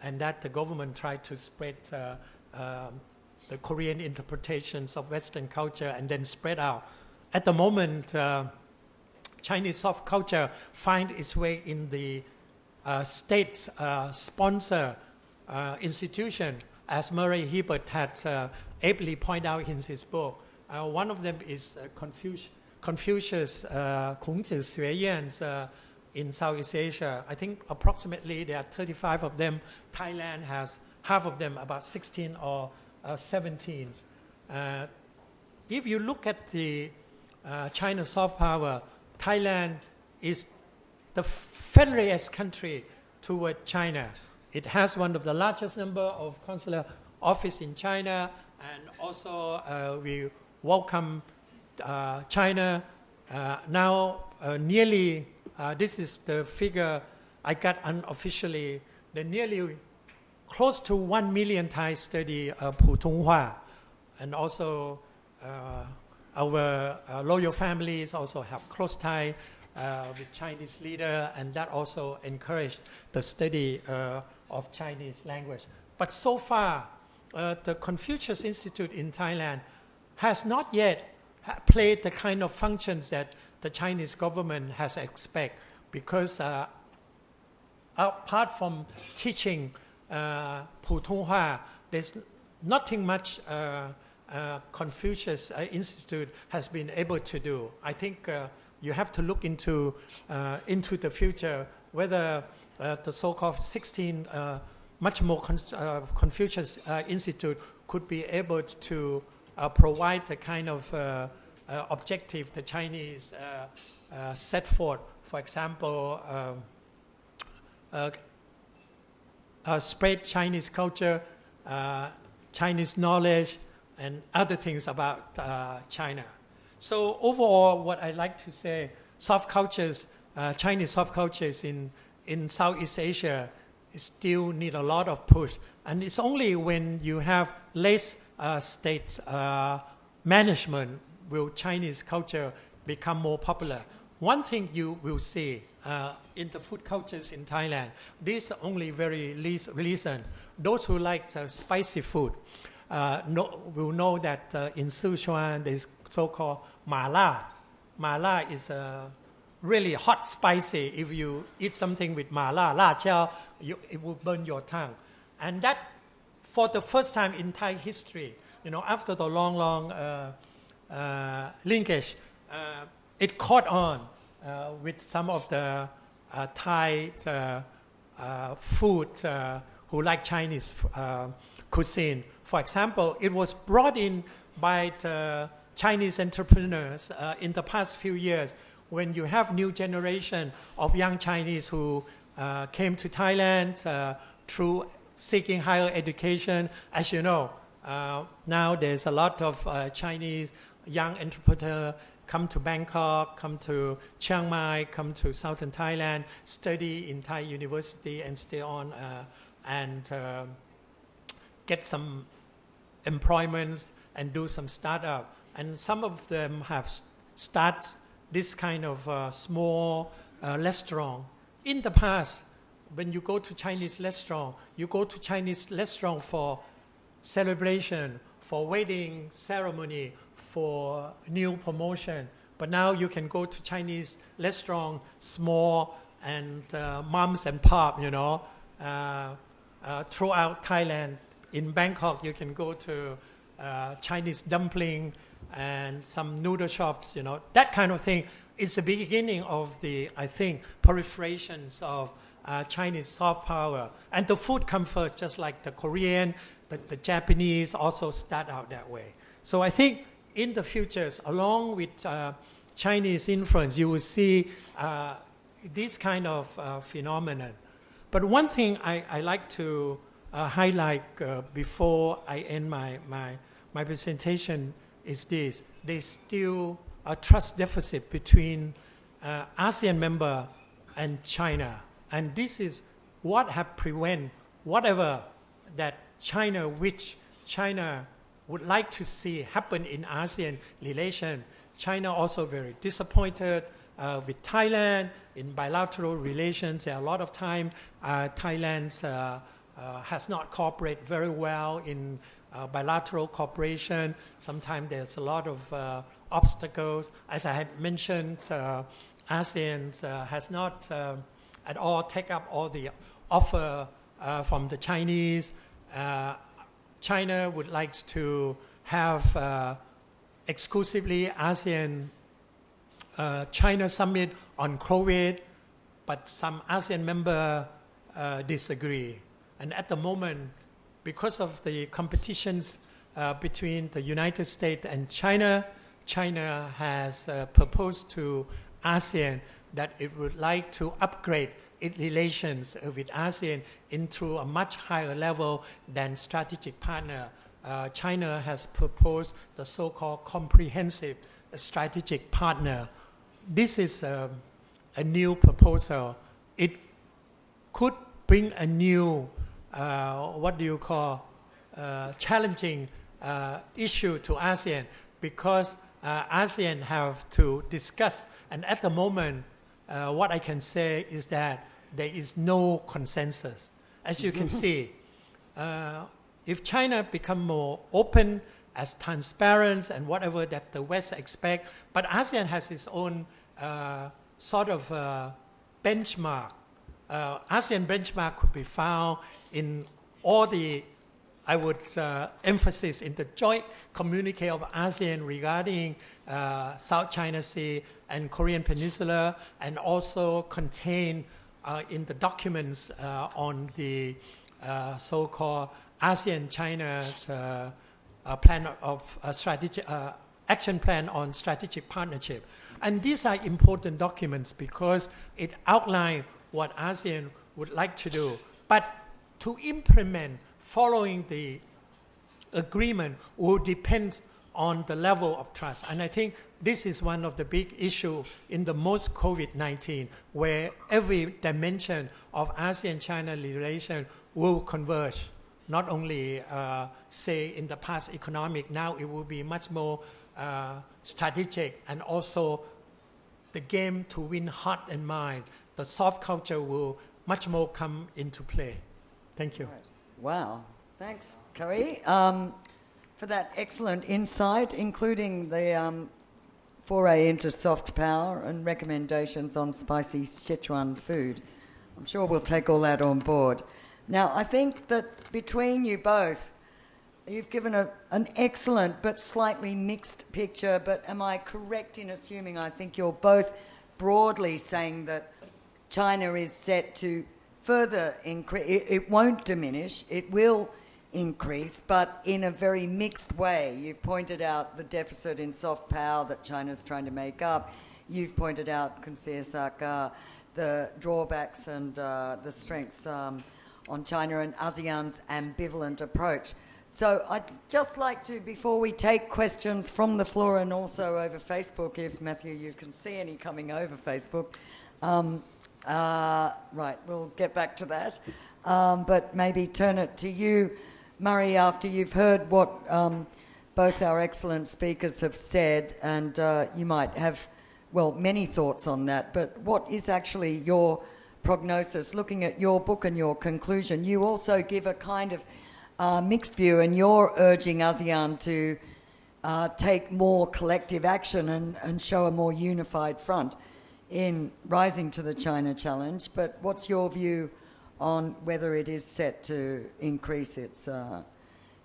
and that the government tried to spread the Korean interpretations of Western culture and then spread out. At the moment, Chinese soft culture finds its way in the state-sponsor institution, as Murray Hiebert had ably pointed out in his book. One of them is Confucius, 孔子学院's in Southeast Asia. I think approximately there are 35 of them. Thailand has half of them, about 16 or 17. If you look at the China soft power, Thailand is the friendliest country toward China. It has one of the largest number of consular offices in China, and also we welcome China. Now nearly, this is the figure I got unofficially, the nearly close to 1 million Thai study Putonghua, and also our loyal families also have close tie with Chinese leader, and that also encouraged the study of Chinese language. But so far, the Confucius Institute in Thailand has not yet played the kind of functions that the Chinese government has expected, because apart from teaching Putonghua, there's nothing much Confucius Institute has been able to do. I think you have to look into the future whether the so-called 16 much more Confucius Institute could be able to provide the kind of objective the Chinese set forth. For example, spread Chinese culture, Chinese knowledge, and other things about China. So overall, what I like to say, soft cultures, Chinese soft cultures in Southeast Asia still need a lot of push. And it's only when you have less state management will Chinese culture become more popular. One thing you will see in the food cultures in Thailand, this is only very recent. Those who like spicy food will know that in Sichuan there is so-called mala. Mala is really hot spicy. If you eat something with mala, la jiao, it will burn your tongue. And that, for the first time in Thai history, after the long linkage, it caught on with some of the Thai food who like Chinese cuisine. For example, it was brought in by the Chinese entrepreneurs in the past few years, when you have new generation of young Chinese who came to Thailand through seeking higher education. As you know, now there's a lot of Chinese young entrepreneurs come to Bangkok, come to Chiang Mai, come to southern Thailand, study in Thai university and stay on and get some employment and do some startup. And some of them have started this kind of small restaurant. In the past, when you go to Chinese restaurant, you go to Chinese restaurant for celebration, for wedding ceremony, for new promotion. But now you can go to Chinese restaurant, small and moms and pop, throughout Thailand. In Bangkok, you can go to Chinese dumpling and some noodle shops, that kind of thing is the beginning of the, I think, proliferations of Chinese soft power. And the food comes first, just like the Korean, the Japanese also start out that way. So I think in the futures, along with Chinese influence, you will see this kind of phenomenon. But one thing I like to highlight before I end my presentation is this. There's still a trust deficit between ASEAN member and China. And this is what have prevented whatever that China would like to see happen in ASEAN relation. China also very disappointed with Thailand in bilateral relations. There are a lot of time Thailand has not cooperated very well in bilateral cooperation. Sometimes there's a lot of obstacles. As I had mentioned, ASEAN has not at all taken up all the offer from the Chinese. China would like to have exclusively ASEAN China summit on COVID. but some ASEAN member disagree. And at the moment, because of the competitions between the United States and China, China has proposed to ASEAN that it would like to upgrade its relations with ASEAN into a much higher level than strategic partner. China has proposed the so-called comprehensive strategic partner. This is a new proposal. It could bring a new, challenging issue to ASEAN, because ASEAN have to discuss, and at the moment, what I can say is that there is no consensus. As you can see, if China become more open, as transparent and whatever that the West expect, but ASEAN has its own benchmark. ASEAN benchmark could be found in all the, I would emphasis in the joint communique of ASEAN regarding South China Sea and Korean Peninsula, and also contain in the documents on the so-called ASEAN-China plan of action plan on strategic partnership. And these are important documents because it outlines what ASEAN would like to do. But to implement following the agreement will depend on the level of trust. And I think this is one of the big issues in the most COVID-19, where every dimension of ASEAN-China relation will converge. Not only, say, in the past economic, now it will be much more strategic, and also the game to win heart and mind. The soft culture will much more come into play. Thank you. Wow. Thanks, Kari, for that excellent insight, including the foray into soft power and recommendations on spicy Sichuan food. I'm sure we'll take all that on board. Now, I think that between you both, you've given an excellent but slightly mixed picture, but am I correct in assuming, I think you're both broadly saying that China is set to further increase, it won't diminish, it will increase, but in a very mixed way. You've pointed out the deficit in soft power that China's trying to make up. You've pointed out, Kunsiasak, the drawbacks and the strengths on China and ASEAN's ambivalent approach. So I'd just like to, before we take questions from the floor and also over Facebook, if Matthew you can see any coming over Facebook, right, we'll get back to that. But maybe turn it to you, Murray, after you've heard what both our excellent speakers have said, and you might have, well, many thoughts on that, but what is actually your prognosis, looking at your book and your conclusion? You also give a kind of mixed view, and you're urging ASEAN to take more collective action and show a more unified front in rising to the China challenge. But what's your view on whether it is set to increase its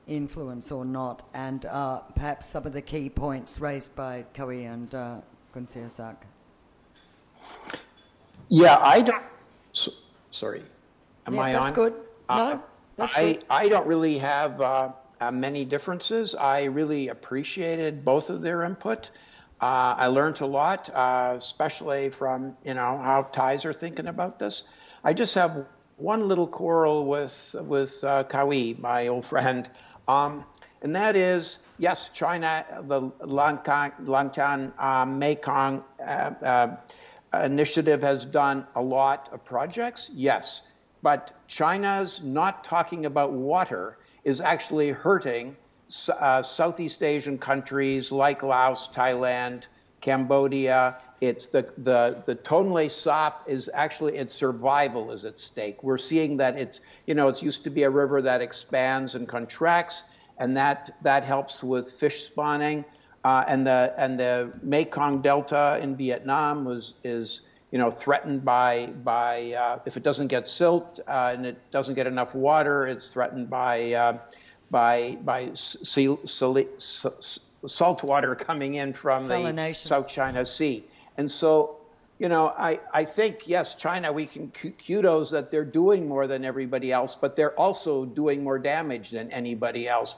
influence or not, and perhaps some of the key points raised by Kawi and Kunsiasak? Yeah, I don't... sorry. Am I on? That's good. No, that's good. I don't really have many differences. I really appreciated both of their input. I learned a lot, especially from, how Thais are thinking about this. I just have one little quarrel with Kawi, my old friend, and that is, yes, China, the Langchan Mekong initiative has done a lot of projects, yes, but China's not talking about water is actually hurting Southeast Asian countries like Laos, Thailand, Cambodia. It's the Tonle Sap is actually, its survival is at stake. We're seeing that it's used to be a river that expands and contracts, and that helps with fish spawning. And the Mekong Delta in Vietnam is threatened by if it doesn't get silt and it doesn't get enough water, it's threatened by salt water coming in from the South China Sea. And so I think, yes, China, we can kudos that they're doing more than everybody else, but they're also doing more damage than anybody else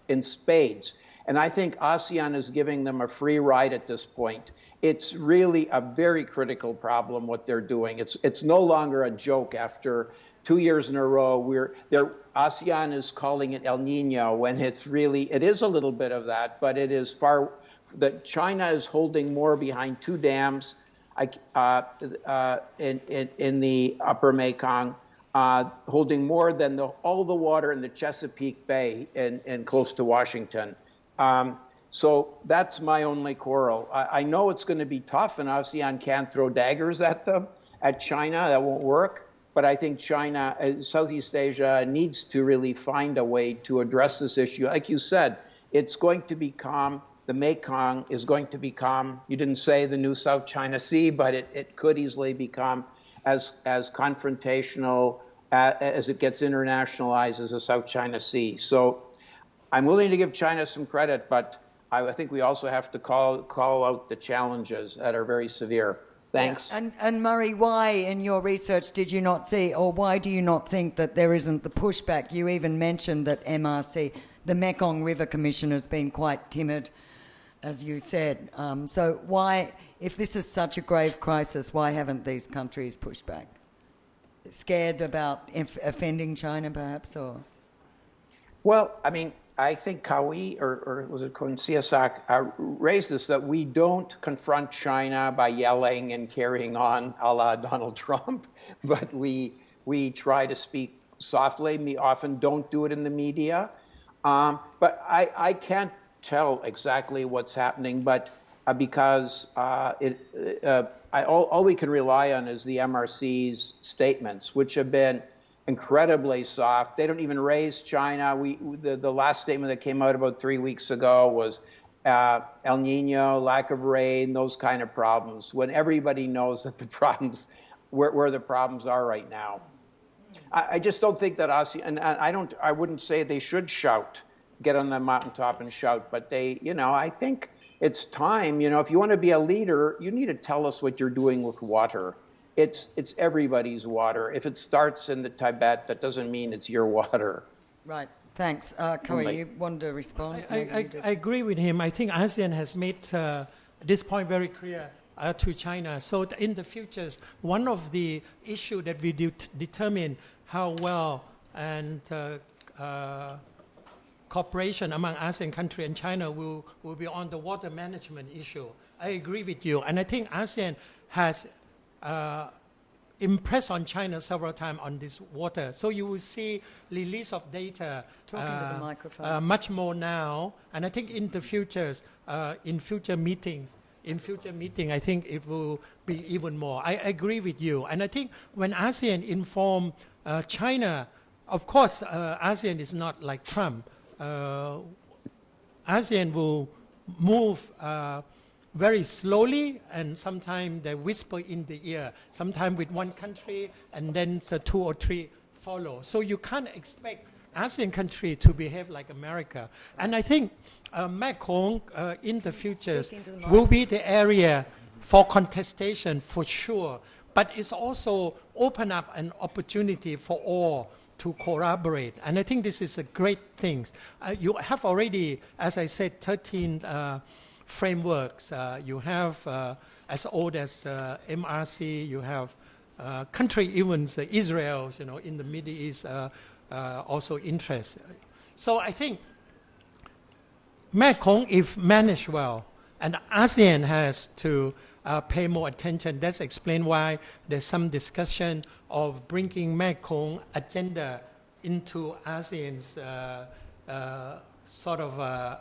in spades. And I think ASEAN is giving them a free ride at this point. It's really a very critical problem what they're doing. It's no longer a joke after 2 years in a row. ASEAN is calling it El Nino when it is a little bit of that, but it is that China is holding more behind 2 dams in the upper Mekong, holding more than all the water in the Chesapeake Bay and close to Washington. So that's my only quarrel. I know it's going to be tough, and ASEAN can't throw daggers at China. That won't work. But I think China, Southeast Asia, needs to really find a way to address this issue. Like you said, it's going to become, the Mekong is going to become, you didn't say the new South China Sea, but it could easily become as confrontational as it gets internationalized as the South China Sea. So I'm willing to give China some credit, but I think we also have to call out the challenges that are very severe. Thanks. Yeah. And Murray, why in your research did you not see, or why do you not think that there isn't the pushback? You even mentioned that MRC, the Mekong River Commission, has been quite timid, as you said. So why, if this is such a grave crisis, why haven't these countries pushed back? Scared about offending China, perhaps, or? Well, I mean, I think Kawi, or was it CSIS, raised this, that we don't confront China by yelling and carrying on a la Donald Trump, but we try to speak softly. We often don't do it in the media. But I can't tell exactly what's happening, but because all we can rely on is the MRC's statements, which have been incredibly soft. They don't even raise China. The last statement that came out about 3 weeks ago was El Nino, lack of rain, those kind of problems, when everybody knows that the problems, where the problems are right now. I just don't think that ASEAN, and I wouldn't say they should shout, get on the mountaintop and shout, but I think it's time, if you want to be a leader, you need to tell us what you're doing with water. It's everybody's water. If it starts in the Tibet, that doesn't mean it's your water. Right. Thanks. Kawhi, you wanted to respond? I agree with him. I think ASEAN has made this point very clear to China. So in the future, one of the issues that we determine how well and cooperation among ASEAN countries and China will be on the water management issue. I agree with you. And I think ASEAN has impressed on China several times on this water. So you will see release of data Talking to the microphone. much more now. And I think in the future, in future meetings, I think it will be even more. I agree with you. And I think when ASEAN inform China, of course, ASEAN is not like Trump. ASEAN will move very slowly, and sometimes they whisper in the ear, sometimes with one country, and then 2 or 3 follow. So you can't expect ASEAN country to behave like America. And I think Mekong in the future will be the area for contestation for sure, but it's also open up an opportunity for all to collaborate. And I think this is a great thing. You have already, as I said, 13 frameworks. You have as old as MRC, you have country, even Israel, in the Middle East, also interest. So I think Mekong, if managed well, and ASEAN has to pay more attention. That's explain why there's some discussion of bringing Mekong agenda into ASEAN's sort of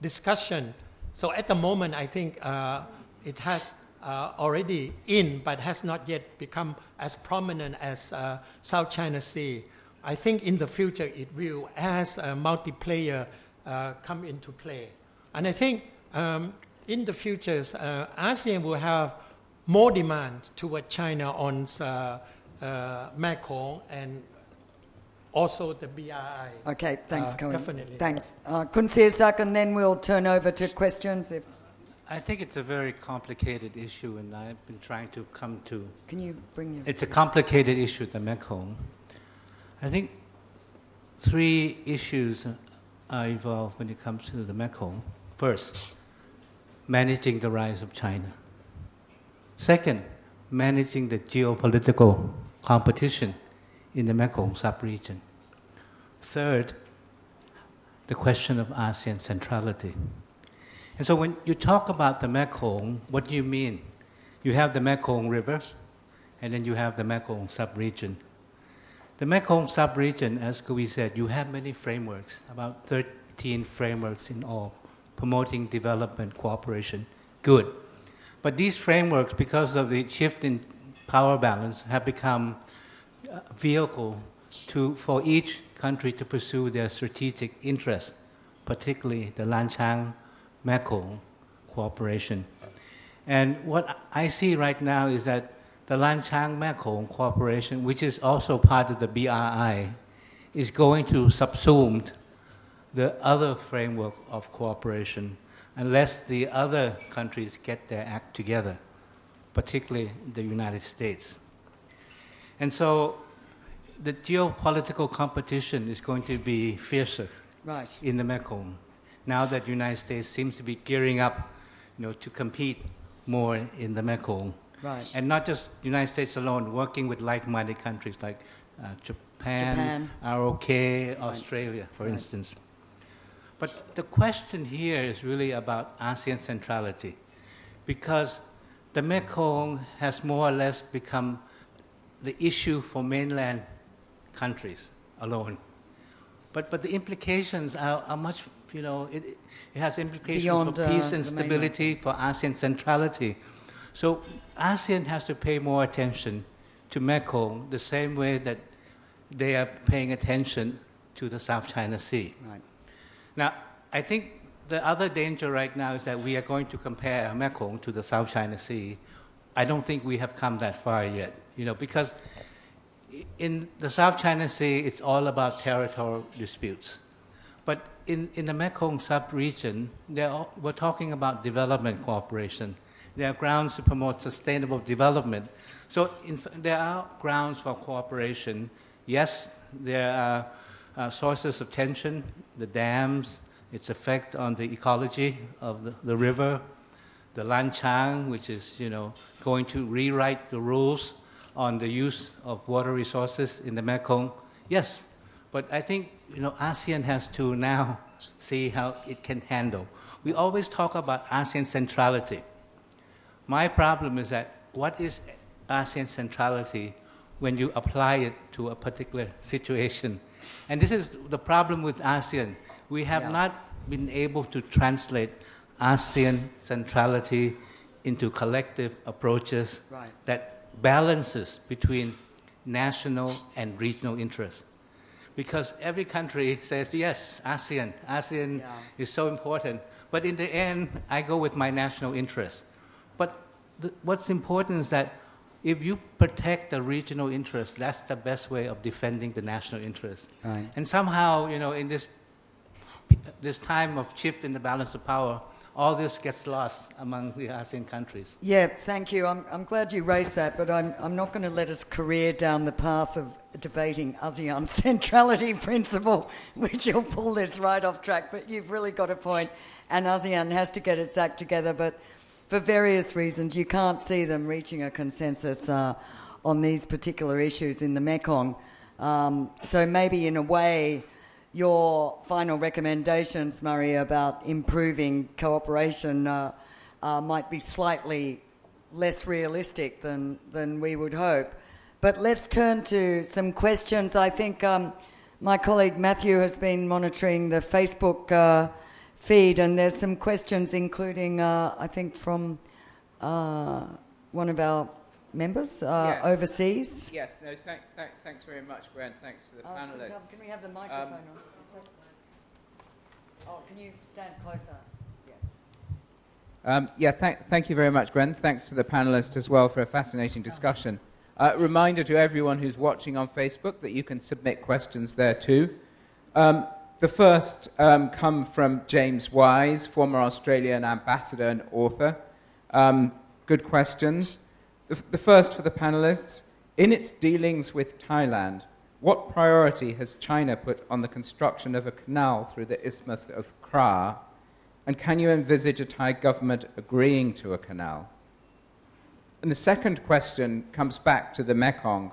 discussion. So at the moment, I think it has already in, but has not yet become as prominent as South China Sea. I think in the future it will, as a multiplayer come into play. And I think in the future, ASEAN will have more demand toward China on Mekong and also the BRI. Okay, thanks, Cohen. Definitely. Thanks. Kun Siasak, and then we'll turn over to questions. I think it's a very complicated issue, and I've been trying to come to... Can you bring your... It's a complicated issue, the Mekong. I think 3 issues are involved when it comes to the Mekong. First, managing the rise of China. Second, managing the geopolitical competition in the Mekong sub-region. Third, the question of ASEAN centrality. And so when you talk about the Mekong, what do you mean? You have the Mekong River, and then you have the Mekong sub-region. The Mekong sub-region, as Kavi said, you have many frameworks, about 13 frameworks in all, promoting development cooperation. Good. But these frameworks, because of the shift in power balance, have become a vehicle for each country to pursue their strategic interests, particularly the Lanchang Mekong cooperation. And what I see right now is that the Lanchang Mekong cooperation, which is also part of the BRI, is going to subsume the other framework of cooperation unless the other countries get their act together, particularly the United States. And so the geopolitical competition is going to be fiercer in the Mekong, now that the United States seems to be gearing up, to compete more in the Mekong. Right. And not just the United States alone, working with like-minded countries like Japan, ROK, Australia, for instance. But the question here is really about ASEAN centrality, because the Mekong has more or less become the issue for mainland countries alone. But the implications are much, it has implications beyond, for peace and stability, for ASEAN centrality. So ASEAN has to pay more attention to Mekong the same way that they are paying attention to the South China Sea. Right. Now, I think the other danger right now is that we are going to compare Mekong to the South China Sea. I don't think we have come that far yet, because in the South China Sea, it's all about territorial disputes. But in the Mekong sub-region, we're talking about development cooperation. There are grounds to promote sustainable development. So there are grounds for cooperation. Yes, there are sources of tension, the dams, its effect on the ecology of the river, the Lanchang, which is going to rewrite the rules on the use of water resources in the Mekong. Yes, but I think ASEAN has to now see how it can handle. We always talk about ASEAN centrality. My problem is that what is ASEAN centrality when you apply it to a particular situation? And this is the problem with ASEAN. We have not been able to translate ASEAN centrality into collective approaches that balances between national and regional interests. Because every country says, yes, ASEAN is so important. But in the end, I go with my national interests. But what's important is that if you protect the regional interests, that's the best way of defending the national interests. Right. And somehow, in this time of shift in the balance of power, all this gets lost among the ASEAN countries. Yeah, thank you. I'm glad you raised that, but I'm not going to let us career down the path of debating ASEAN centrality principle, which will pull this right off track. But you've really got a point, and ASEAN has to get its act together, but for various reasons, you can't see them reaching a consensus on these particular issues in the Mekong. So maybe in a way, your final recommendations, Murray, about improving cooperation might be slightly less realistic than we would hope. But let's turn to some questions. I think my colleague Matthew has been monitoring the Facebook feed, and there's some questions, including, I think, from one of our members overseas. Yes, no, thanks very much, Gwen. Thanks to the panelists. Can we have the microphone on? Can you stand closer? Thank you very much, Gwen. Thanks to the panelists as well for a fascinating discussion. Reminder to everyone who's watching on Facebook that you can submit questions there too. The first come from James Wise, former Australian ambassador and author. Good questions. The first for the panelists. In its dealings with Thailand, what priority has China put on the construction of a canal through the Isthmus of Kra? And can you envisage a Thai government agreeing to a canal? And the second question comes back to the Mekong.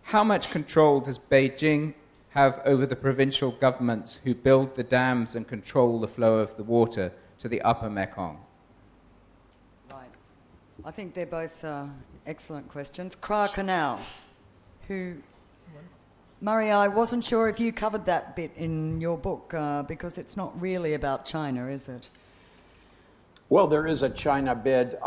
How much control does Beijing have over the provincial governments who build the dams and control the flow of the water to the upper Mekong? Right. I think they're both excellent questions. Kra Canal. Murray, I wasn't sure if you covered that bit in your book because it's not really about China, is it? Well, there is a China bid.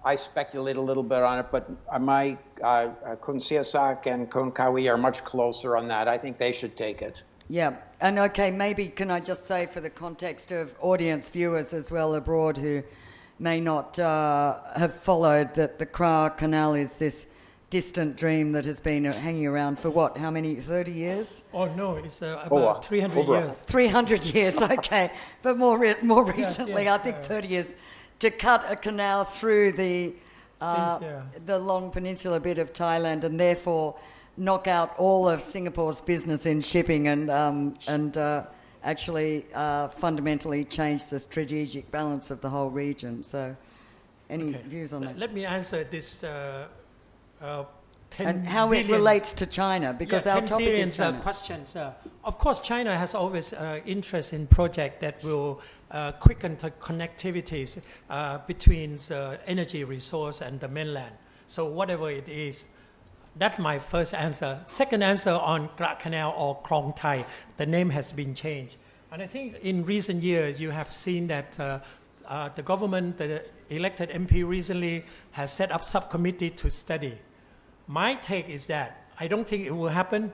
I speculate a little bit on it, but my Kun Siasak and Kun Kawi are much closer on that. I think they should take it. Yeah, and okay, maybe can I just say for the context of audience viewers as well abroad who may not have followed that the Kra Canal is this distant dream that has been hanging around for what, how many, 30 years? Oh no, it's about 300 years. 300 years, okay. But more recently, yes, I think 30 years, to cut a canal through the long peninsula bit of Thailand and therefore knock out all of Singapore's business in shipping and actually fundamentally change the strategic balance of the whole region. So any views on that? Let me answer this and how it relates to China, because our topic is China. Questions. Of course, China has always interest in projects that will quicken the connectivities between the energy resource and the mainland. So whatever it is, that's my first answer. Second answer on Kra Canal or Klong Thai, the name has been changed. And I think in recent years you have seen that the government, the elected MP recently has set up subcommittee to study. My take is that I don't think it will happen,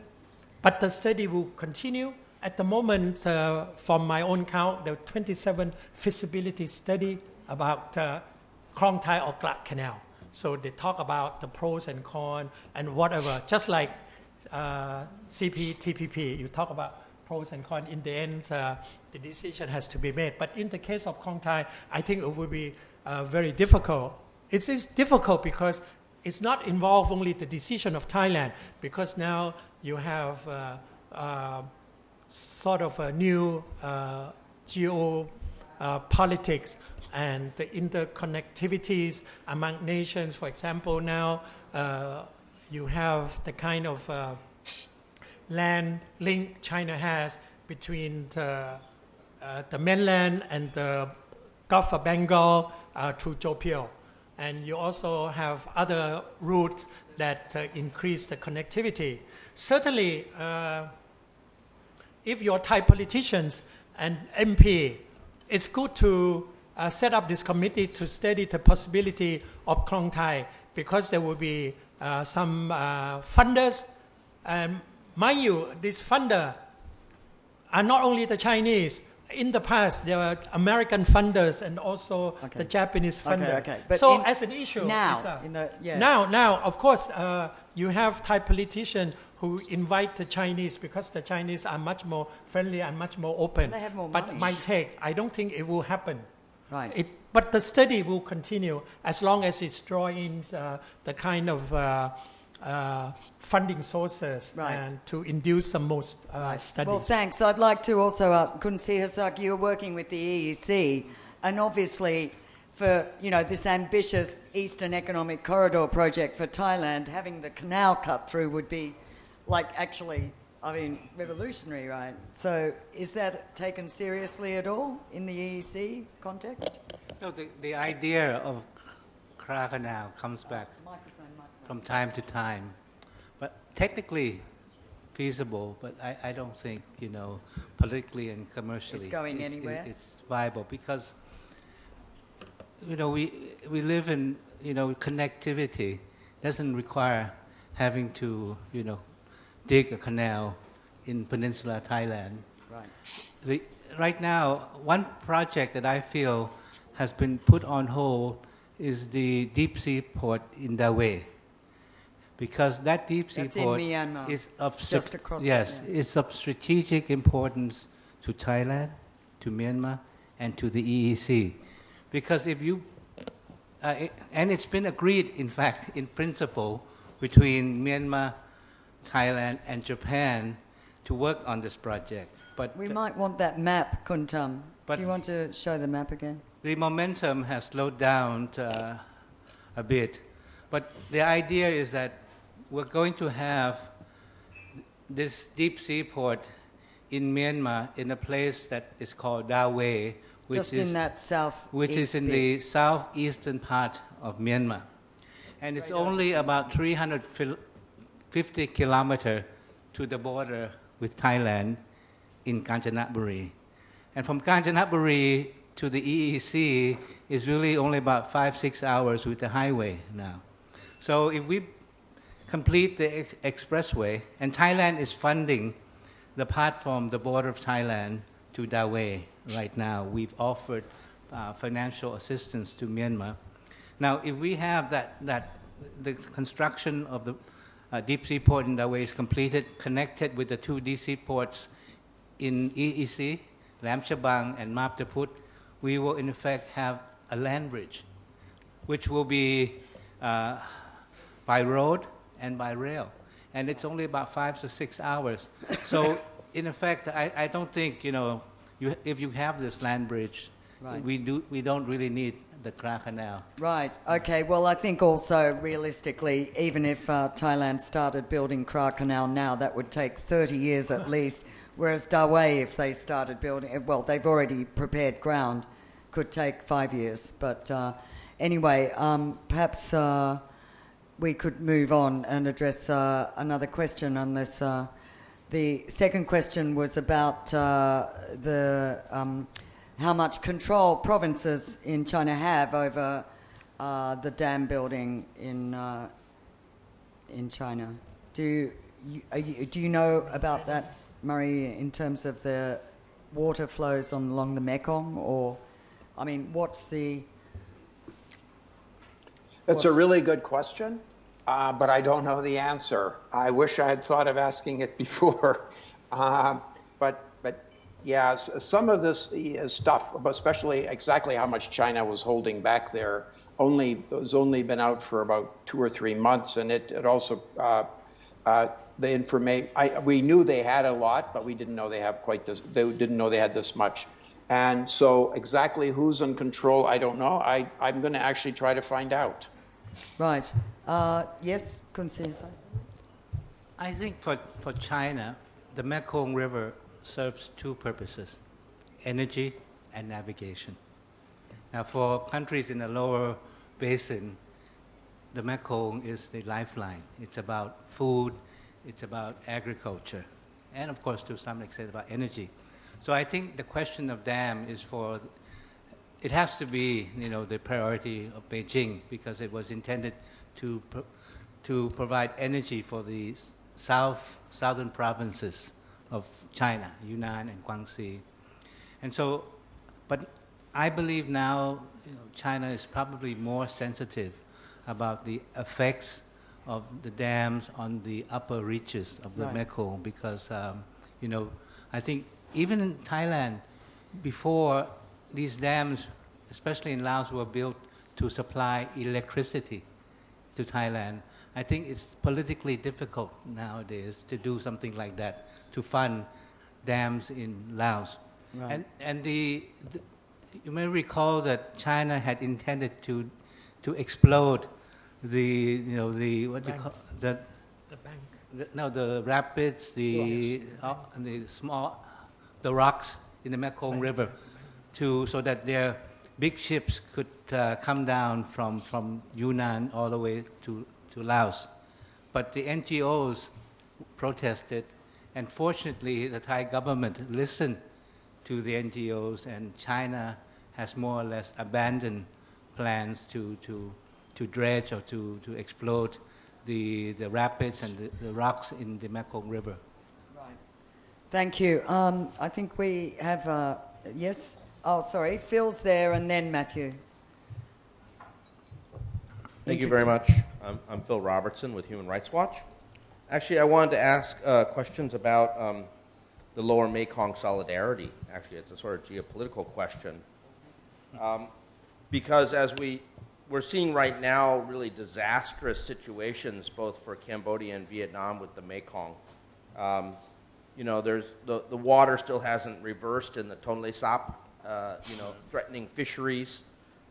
but the study will continue. At the moment, from my own count, there are 27 feasibility study about Klong Thai or Kra Canal. So they talk about the pros and cons and whatever, just like CPTPP, you talk about pros and cons. In the end, the decision has to be made. But in the case of Klong Thai, I think it will be very difficult. It is difficult because it's not involved only the decision of Thailand, because now you have sort of a new geopolitics and the interconnectivities among nations. For example, now you have the kind of land link China has between the mainland and the Gulf of Bengal through Jopio. And you also have other routes that increase the connectivity. Certainly, if you're Thai politicians and MP, it's good to set up this committee to study the possibility of Klong Thai, because there will be some funders. And mind you, these funders are not only the Chinese. In the past, there were American funders and also the Japanese funders. But so as an issue, now, of course, you have Thai politicians who invite the Chinese because the Chinese are much more friendly and much more open. They have more but money. my take, I don't think it will happen. Right. But the study will continue as long as it's drawing the kind of funding sources and to induce some more studies. Well, thanks. I'd like to also ask, Kun Sihasak, you're working with the EEC, and obviously for this ambitious Eastern Economic Corridor project for Thailand, having the canal cut through would be revolutionary, right? So is that taken seriously at all in the EEC context? No, the idea of Kra Canal comes back from time to time, but technically feasible, but I don't think, politically and commercially it's going anywhere. It's viable, because we live in connectivity doesn't require having to dig a canal in Peninsula Thailand. Right. Right now, one project that I feel has been put on hold is the deep sea port in Dawei, because that deep sea That's in port Myanmar, is of just across. yes, Yeah. it's of strategic importance to Thailand, to Myanmar, and to the EEC, because if you and it's been agreed, in fact, in principle, between Myanmar, Thailand, and Japan to work on this project. But We might want that map, Kuntam. But- Do you want to show the map again? the momentum has slowed down a bit. But the idea is that we're going to have this deep sea port in Myanmar in a place that is called Dawei, which Just is in that south. which is in the southeastern part of Myanmar. And it's only about 350 kilometers to the border with Thailand in Kanchanaburi. And from Kanchanaburi to the EEC is really only about 5-6 hours with the highway now. So if we complete the expressway, and Thailand is funding the part from the border of Thailand to Dawei right now. We've offered financial assistance to Myanmar. Now, if we have the construction of the deep sea port in Dawei is completed, connected with the two DC ports in EEC, Lam Chabang and Map Ta Phut, we will in effect have a land bridge, which will be by road and by rail. And it's only about 5 to 6 hours. So, in effect, I don't think, if you have this land bridge, Right. we don't really need the Kra Canal. Right. Okay. Well, I think also realistically, even if Thailand started building Kra Canal now, that would take 30 years at least. Whereas Dawei, if they started building, well, they've already prepared ground, could take 5 years. But anyway, perhaps we could move on and address another question unless the second question was about how much control provinces in China have over the dam building in China. Do you know about that, Murray, in terms of the water flows along the Mekong? Or, I mean, That's a really good question, but I don't know the answer. I wish I had thought of asking it before. But yeah, some of this stuff, especially exactly how much China was holding back there, was only been out for about 2 or 3 months, and it also the information. We knew they had a lot, but we didn't know they have quite this. They didn't know they had this much, and so exactly who's in control, I don't know. I'm going to actually try to find out. right? Yes, Kun Sin. I think for China, the Mekong River serves two purposes: energy and navigation. Now, for countries in the lower basin, the Mekong is the lifeline. It's about food, it's about agriculture, and of course, to some extent, about energy. So I think the question of dam it has to be, the priority of Beijing, because it was intended to provide energy for the southern provinces of China, Yunnan and Guangxi. And so, but I believe now China is probably more sensitive about the effects of the dams on the upper reaches of the Right. Mekong, because, I think even in Thailand, before these dams, especially in Laos, were built to supply electricity to Thailand, I think it's politically difficult nowadays to do something like that, to fund dams in Laos. Right. And you may recall that China had intended to explode the what do you call The bank. the rapids, the rocks in the Mekong River, so that their big ships could come down from Yunnan all the way to Laos. But the NGOs protested, and fortunately the Thai government listened to the NGOs, and China has more or less abandoned plans to dredge or to explode the rapids and the rocks in the Mekong River. Right. Thank you. I think we have, yes? Oh, sorry. Phil's there and then Matthew. Thank you very much. I'm Phil Robertson with Human Rights Watch. Actually, I wanted to ask questions about the lower Mekong solidarity. Actually, it's a sort of geopolitical question. Because as we're seeing right now really disastrous situations both for Cambodia and Vietnam with the Mekong. There's the water still hasn't reversed in the Tonle Sap, threatening fisheries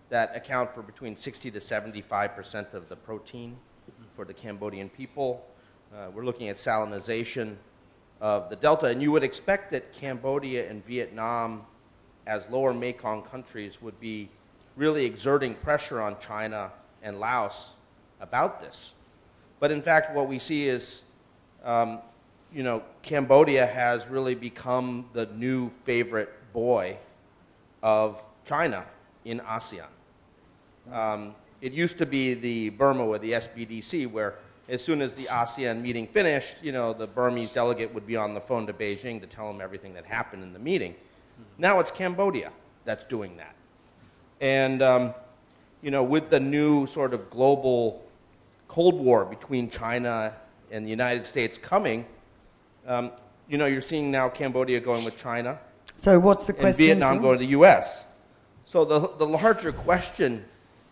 that account for between 60 to 75% of the protein for the Cambodian people. We're looking at salinization of the delta, and you would expect that Cambodia and Vietnam, as lower Mekong countries, would be really exerting pressure on China and Laos about this. But in fact, what we see is, Cambodia has really become the new favorite boy of China in Asean. It used to be the Burma or the SBDC, where as soon as the ASEAN meeting finished, the Burmese delegate would be on the phone to Beijing to tell them everything that happened in the meeting. Now it's Cambodia that's doing that. And, with the new sort of global Cold War between China and the United States coming, you're seeing now Cambodia going with China. So what's the question? And Vietnam going to the U.S. So the larger question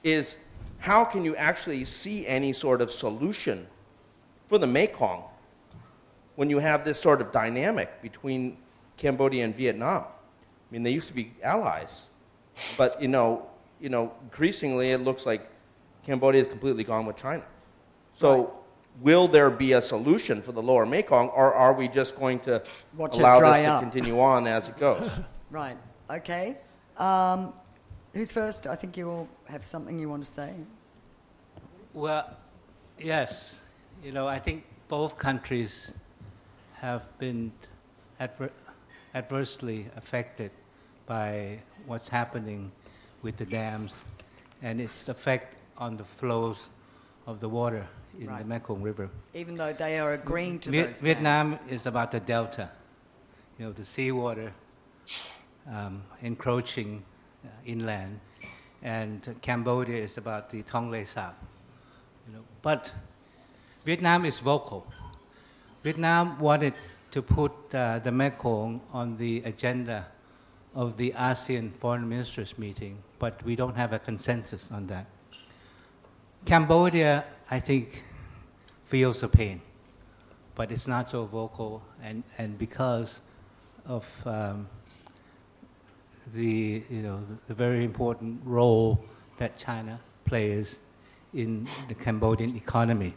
is, how can you actually see any sort of solution for the Mekong when you have this sort of dynamic between Cambodia and Vietnam? I mean, they used to be allies, but increasingly it looks like Cambodia is completely gone with China. So will there be a solution for the lower Mekong, or are we just going to allow this to continue on as it goes? Right. Okay. Who's first? I think you all have something you want to say. Well, yes. I think both countries have been adversely affected by what's happening with the dams and its effect on the flows of the water in the Mekong River. Even though they are agreeing to those Vietnam dams. is about the delta, the seawater encroaching inland, and Cambodia is about the Tonle Sap. But Vietnam is vocal. Vietnam wanted to put the Mekong on the agenda of the ASEAN foreign ministers meeting, but we don't have a consensus on that. Cambodia, I think, feels the pain, but it's not so vocal, and because of the very important role that China plays in the Cambodian economy.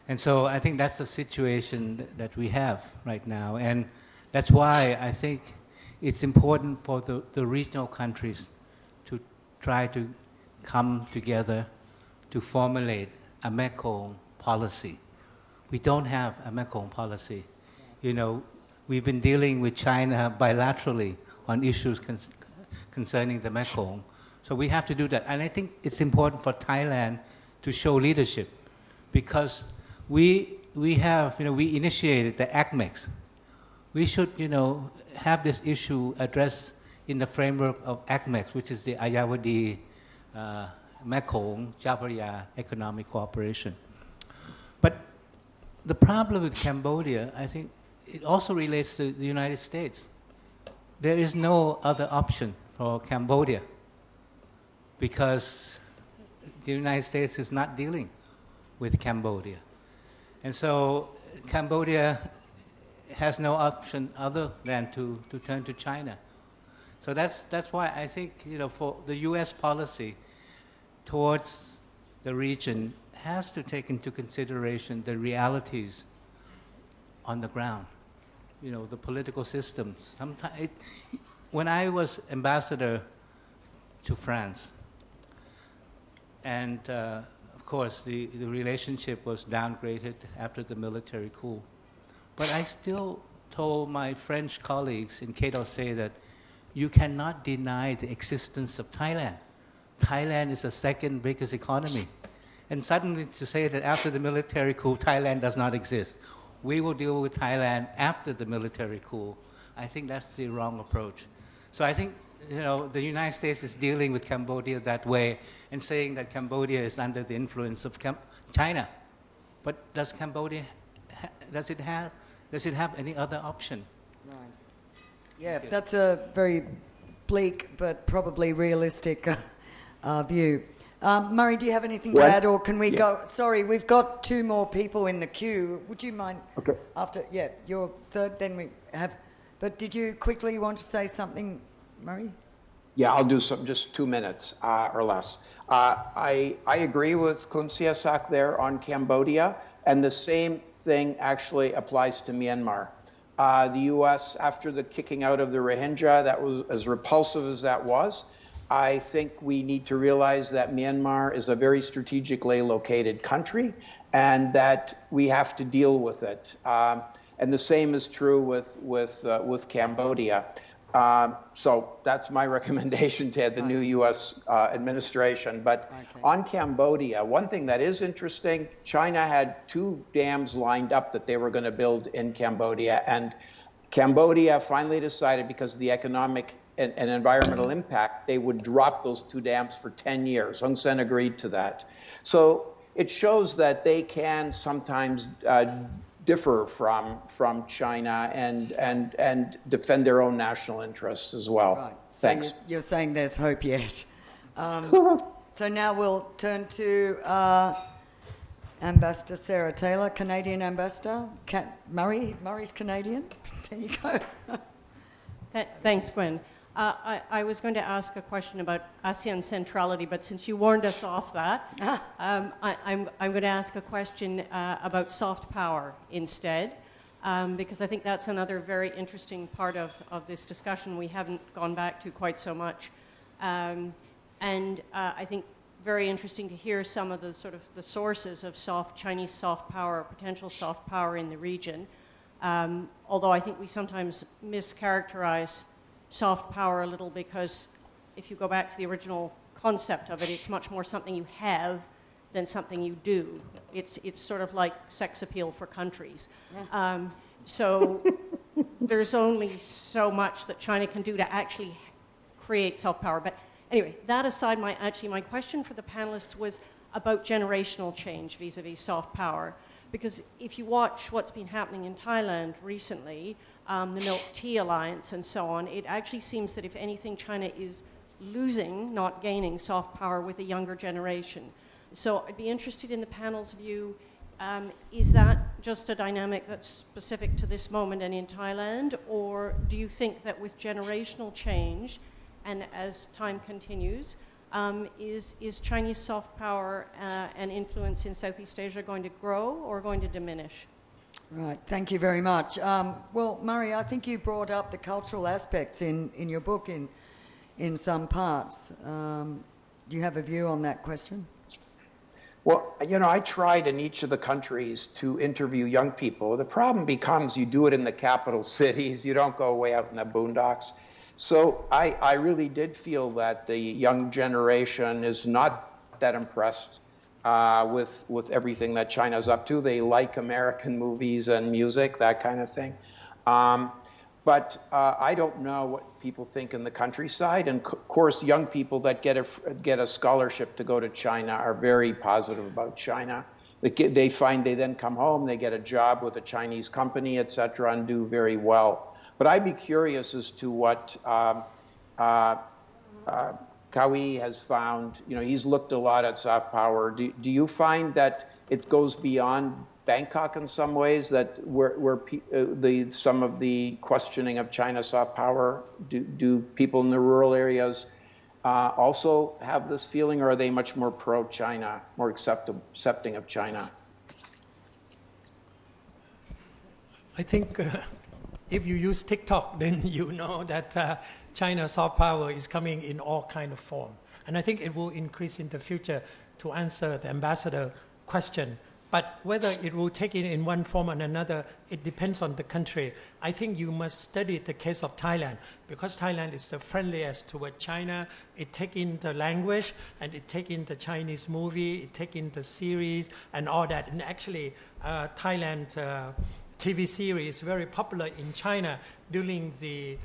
And so I think that's the situation that we have right now, and that's why I think it's important for the regional countries to try to come together to formulate a Mekong policy. We don't have a Mekong policy. We've been dealing with China bilaterally on issues concerning the Mekong. So we have to do that. And I think it's important for Thailand to show leadership, because we initiated the ACMEX. We should, have this issue addressed in the framework of ACMEX, which is the Ayeyarwady Mekong Chao Economic Cooperation. But the problem with Cambodia, I think, it also relates to the United States. There is no other option for Cambodia, because the United States is not dealing with Cambodia. And so Cambodia has no option other than to turn to China. So that's why I think, for the U.S. policy towards the region has to take into consideration the realities on the ground, the political systems. Sometimes, when I was ambassador to France, and of course the relationship was downgraded after the military coup, but I still told my French colleagues in Quai d'Orsay that you cannot deny the existence of Thailand. Thailand is the second biggest economy. And suddenly to say that after the military coup, Thailand does not exist. We will deal with Thailand after the military coup. I think that's the wrong approach. So I think the United States is dealing with Cambodia that way and saying that Cambodia is under the influence of China. But does Cambodia, does it have any other option? Right. Yeah, that's a very bleak but probably realistic view. Murray, do you have anything to add, or can we go? Sorry, we've got two more people in the queue. Would you mind? Okay. After, you're third, then we have. But did you quickly want to say something, Murray? Yeah, I'll do just 2 minutes or less. I agree with Kun Siasak there on Cambodia, and the same thing actually applies to Myanmar. The U.S., after the kicking out of the Rohingya, that was as repulsive as that was. I think we need to realize that Myanmar is a very strategically located country, and that we have to deal with it. And the same is true with Cambodia. So that's my recommendation to the new U.S. administration. But on Cambodia, one thing that is interesting, China had 2 dams lined up that they were going to build in Cambodia. And Cambodia finally decided, because of the economic and environmental impact, they would drop those 2 dams for 10 years. Hun Sen agreed to that. So it shows that they can sometimes differ from China and defend their own national interests as well. Right. Thanks. So you're saying there's hope yet. So now we'll turn to Ambassador Sarah Taylor, Canadian Ambassador. Murray's Canadian. There you go. Thanks, Gwen. I was going to ask a question about ASEAN centrality, but since you warned us off that, I'm going to ask a question about soft power instead, because I think that's another very interesting part of this discussion we haven't gone back to quite so much. And I think very interesting to hear some of the sort of the sources of Chinese soft power, potential soft power in the region. Although I think we sometimes mischaracterize soft power a little, because if you go back to the original concept of it, it's much more something you have than something you do. It's sort of like sex appeal for countries. Yeah. So there's only so much that China can do to actually create soft power. But anyway, that aside, my question for the panelists was about generational change vis-a-vis soft power. Because if you watch what's been happening in Thailand recently, the Milk Tea Alliance and so on, it actually seems that if anything, China is losing, not gaining, soft power with a younger generation. So I'd be interested in the panel's view. Is that just a dynamic that's specific to this moment and in Thailand? Or do you think that with generational change, and as time continues, is Chinese soft power and influence in Southeast Asia going to grow or going to diminish? Right, thank you very much. Well, Murray, I think you brought up the cultural aspects in your book in some parts. Do you have a view on that question? Well, I tried in each of the countries to interview young people. The problem becomes you do it in the capital cities. You don't go way out in the boondocks. So I really did feel that the young generation is not that impressed with everything that China's up to. They like American movies and music, that kind of thing. But I don't know what people think in the countryside. And of course, young people that get a scholarship to go to China are very positive about China. They find they then come home, they get a job with a Chinese company, et cetera, and do very well. But I'd be curious as to what Kawi has found. He's looked a lot at soft power. Do you find that it goes beyond Bangkok in some ways, that where some of the questioning of China's soft power, do people in the rural areas also have this feeling, or are they much more pro-China, more accepting of China? I think if you use TikTok, then you know that China's soft power is coming in all kind of form. And I think it will increase in the future, to answer the ambassador question. But whether it will take it in one form or another, it depends on the country. I think you must study the case of Thailand, because Thailand is the friendliest toward China. It take in the language, and it take in the Chinese movie, it take in the series and all that. And actually, Thailand TV series very popular in China during the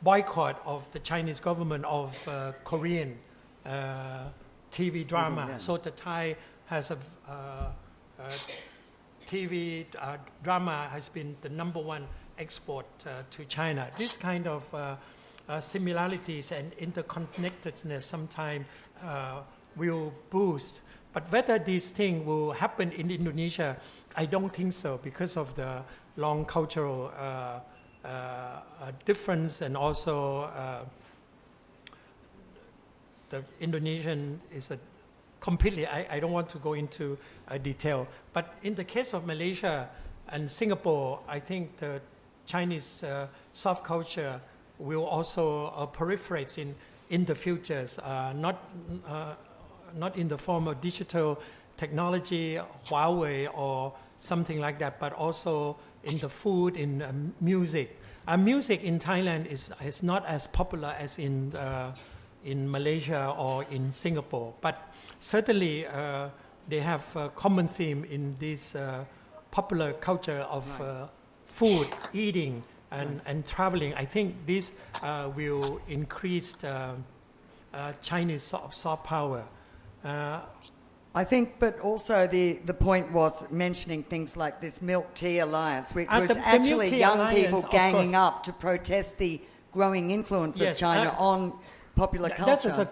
boycott of the Chinese government of Korean TV drama. yeah. So the Thai has a TV drama has been the number one export to China. This kind of similarities and interconnectedness sometimes will boost. But whether this thing will happen in Indonesia, I don't think so because of the long cultural difference, and also the Indonesian is a completely, I don't want to go into detail. But in the case of Malaysia and Singapore, I think the Chinese soft culture will also proliferate in the futures, not in the form of digital technology, Huawei or something like that, but also in the food, in music. Music in Thailand is not as popular as in Malaysia or in Singapore, but certainly they have a common theme in this popular culture of food, eating, and traveling. I think this will increase Chinese soft power. I think, but also the point was mentioning things like this milk tea alliance, which was the milk actually tea young alliance, people of ganging course. up to protest the growing influence of Yes, China on popular culture. That is a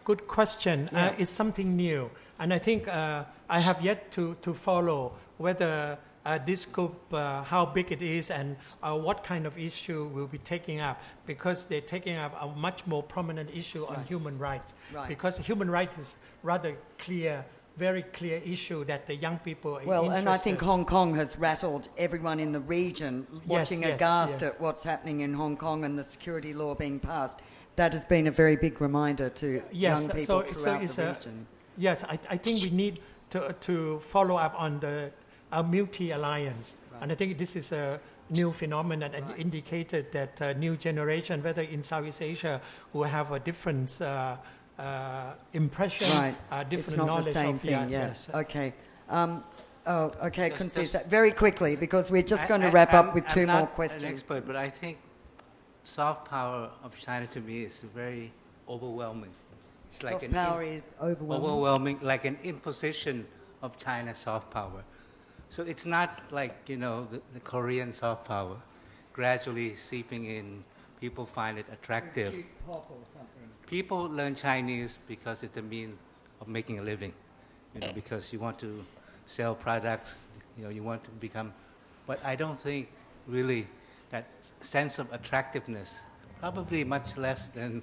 good question. Yeah. It's something new, and I think I have yet to follow whether this group, how big it is, and what kind of issue will be taking up, because they're taking up a much more prominent issue on human rights. Right. Because human rights is rather clear, very clear issue that the young people are Well, interested. and I think Hong Kong has rattled everyone in the region, watching yes, aghast yes. at what's happening in Hong Kong and the security law being passed. That has been a very big reminder to young people throughout the region. Yes, I think we need to follow up on the multi-alliance. Right. And I think this is a new phenomenon and indicated that new generation, whether in Southeast Asia, will have a different impression, Right. different It's not knowledge the same of thing, yes. Okay. Okay, Just- Concisa, very quickly, because we're just going to wrap up with two more I'm questions. not an expert, but I think soft power of China to me is very overwhelming. It's like Soft power is overwhelming. overwhelming, like an imposition of China's soft power. So it's not like, the Korean soft power gradually seeping in. People find it attractive. Cute pop or something. People learn Chinese because it's a means of making a living, because you want to sell products, you want to become, but I don't think really that sense of attractiveness, probably much less than,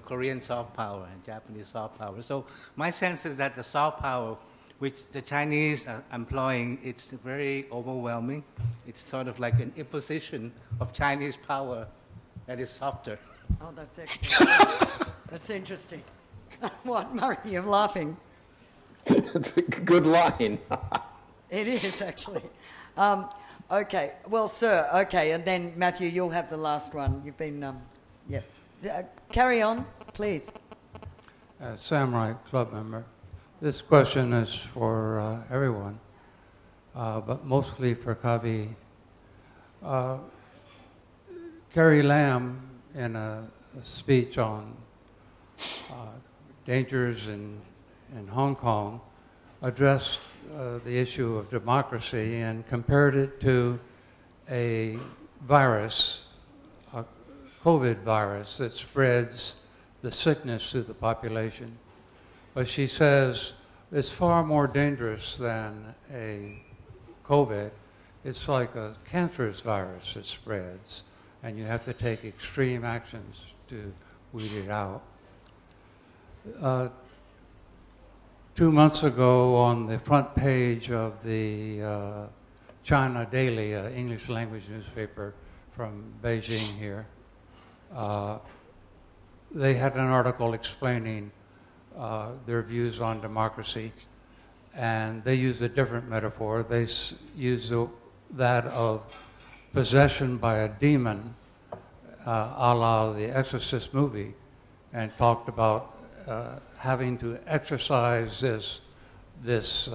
Korean soft power and Japanese soft power. So my sense is that the soft power which the Chinese are employing, it's very overwhelming. It's sort of like an imposition of Chinese power that is softer. Oh, that's excellent. That's interesting. What, Murray, you're laughing. It's a good line. It is, actually. Okay, well, sir, okay, and then, Matthew, you'll have the last one. You've been, carry on, please. Samurai Club member. This question is for everyone, but mostly for Kavi. Carrie Lam, in a speech on dangers in Hong Kong, addressed the issue of democracy and compared it to a virus, a COVID virus that spreads the sickness to the population. But she says it's far more dangerous than a COVID. It's like a cancerous virus that spreads, and you have to take extreme actions to weed it out. 2 months ago, on the front page of the China Daily, English language newspaper from Beijing here, they had an article explaining their views on democracy, and they use a different metaphor. They use that of possession by a demon, a la the Exorcist movie, and talked about having to exorcise this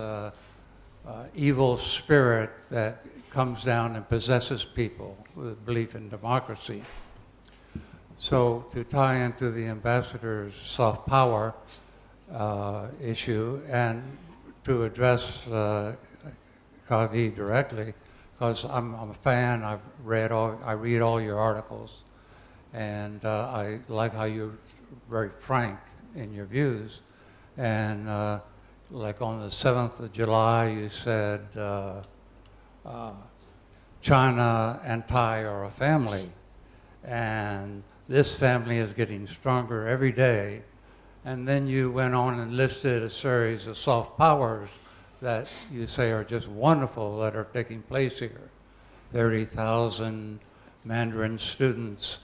evil spirit that comes down and possesses people with belief in democracy. So to tie into the ambassador's soft power issue and to address Kavi directly, because I'm a fan. I read all your articles, and I like how you're very frank in your views. And like on the 7th of July, you said China and Thai are a family, and this family is getting stronger every day. And then you went on and listed a series of soft powers that you say are just wonderful that are taking place here. 30,000 Mandarin students.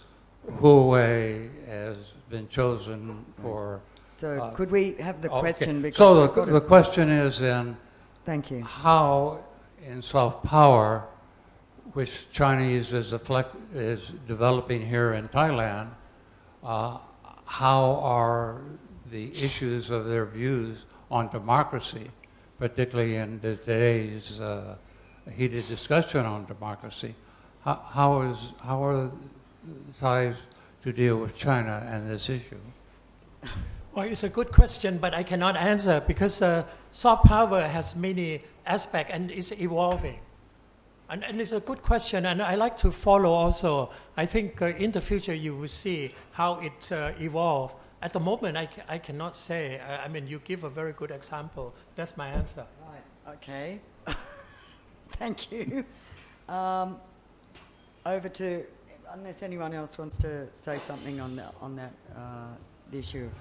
Huawei has been chosen for... So could we have the question? Okay. So the question is then, thank you. How in soft power, which Chinese is developing here in Thailand, how are the issues of their views on democracy, particularly in today's heated discussion on democracy, how are Thais to deal with China and this issue? Well, it's a good question, but I cannot answer because soft power has many aspects and is evolving. And it's a good question, and I like to follow also. I think in the future you will see how it evolves. At the moment, I cannot say. I mean, you give a very good example. That's my answer. Right, okay. Thank you. Over to, unless anyone else wants to say something on that the issue of...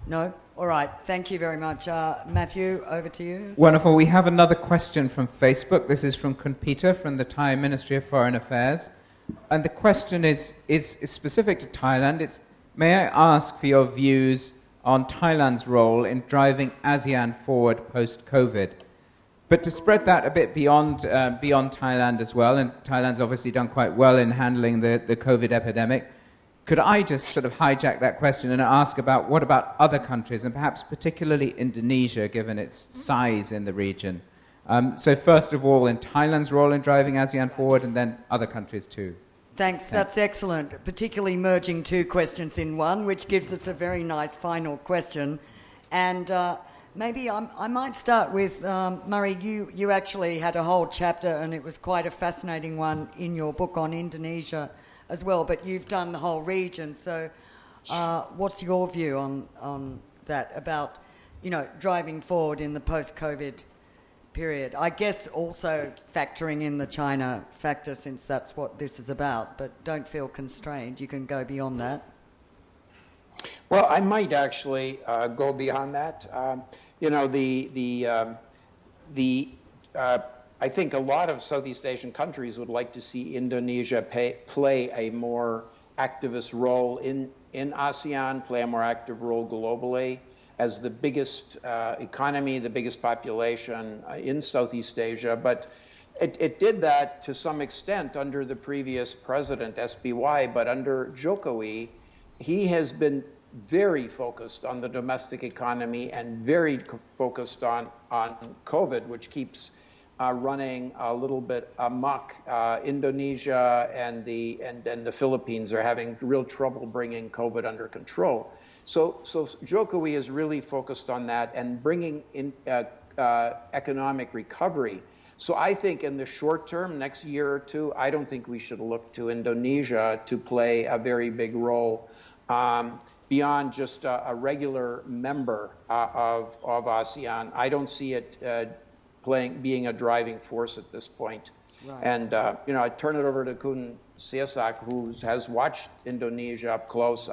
No? All right. Thank you very much. Matthew, over to you. Wonderful. We have another question from Facebook. This is from Kun Peter from the Thai Ministry of Foreign Affairs. And the question is specific to Thailand. It's, may I ask for your views on Thailand's role in driving ASEAN forward post-COVID? But to spread that a bit beyond Thailand as well, and Thailand's obviously done quite well in handling the COVID epidemic, could I just sort of hijack that question and ask about what about other countries, and perhaps particularly Indonesia, given its size in the region? So first of all, in Thailand's role in driving ASEAN forward, and then other countries too. Thanks, that's excellent, particularly merging two questions in one, which gives us a very nice final question. And maybe I might start with, Murray, you actually had a whole chapter, and it was quite a fascinating one in your book on Indonesia as well, but you've done the whole region. So what's your view on that, about, driving forward in the post-COVID period? I guess also factoring in the China factor, since that's what this is about, but don't feel constrained. You can go beyond that. Well, I might actually go beyond that. I think a lot of Southeast Asian countries would like to see Indonesia play a more activist role in ASEAN, play a more active role globally as the biggest economy, the biggest population in Southeast Asia. But it did that to some extent under the previous president, SBY, but under Jokowi, he has been very focused on the domestic economy and very focused on COVID, which keeps running a little bit amok. Indonesia and the Philippines are having real trouble bringing COVID under control. So Jokowi is really focused on that and bringing in economic recovery. So I think in the short term, next year or two, I don't think we should look to Indonesia to play a very big role beyond just a regular member of ASEAN. I don't see it being a driving force at this point. Right. And I turn it over to Kun Siasak, who has watched Indonesia up close.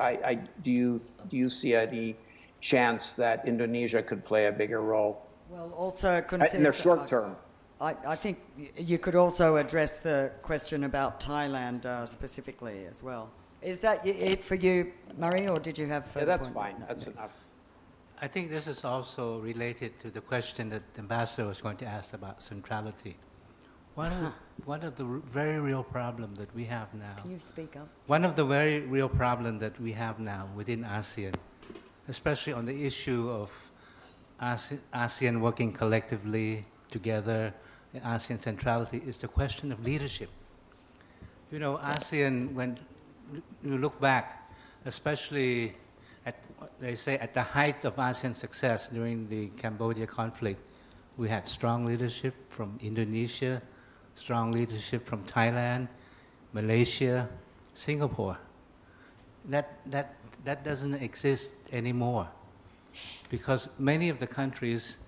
Do you see any chance that Indonesia could play a bigger role? Well, also in the short term. I think you could also address the question about Thailand specifically as well. Is that it for you, Murray, or did you have further that's point? fine. No, that's enough. I think this is also related to the question that the ambassador was going to ask about centrality. One of the very real problems that we have now. Can you speak up? One of the very real problems that we have now within ASEAN, especially on the issue of ASEAN working collectively together, ASEAN centrality, is the question of leadership. ASEAN, when you look back especially they say at the height of ASEAN success during the Cambodia conflict, we had strong leadership from Indonesia, strong leadership from Thailand, Malaysia, Singapore. That doesn't exist anymore, because many of the countries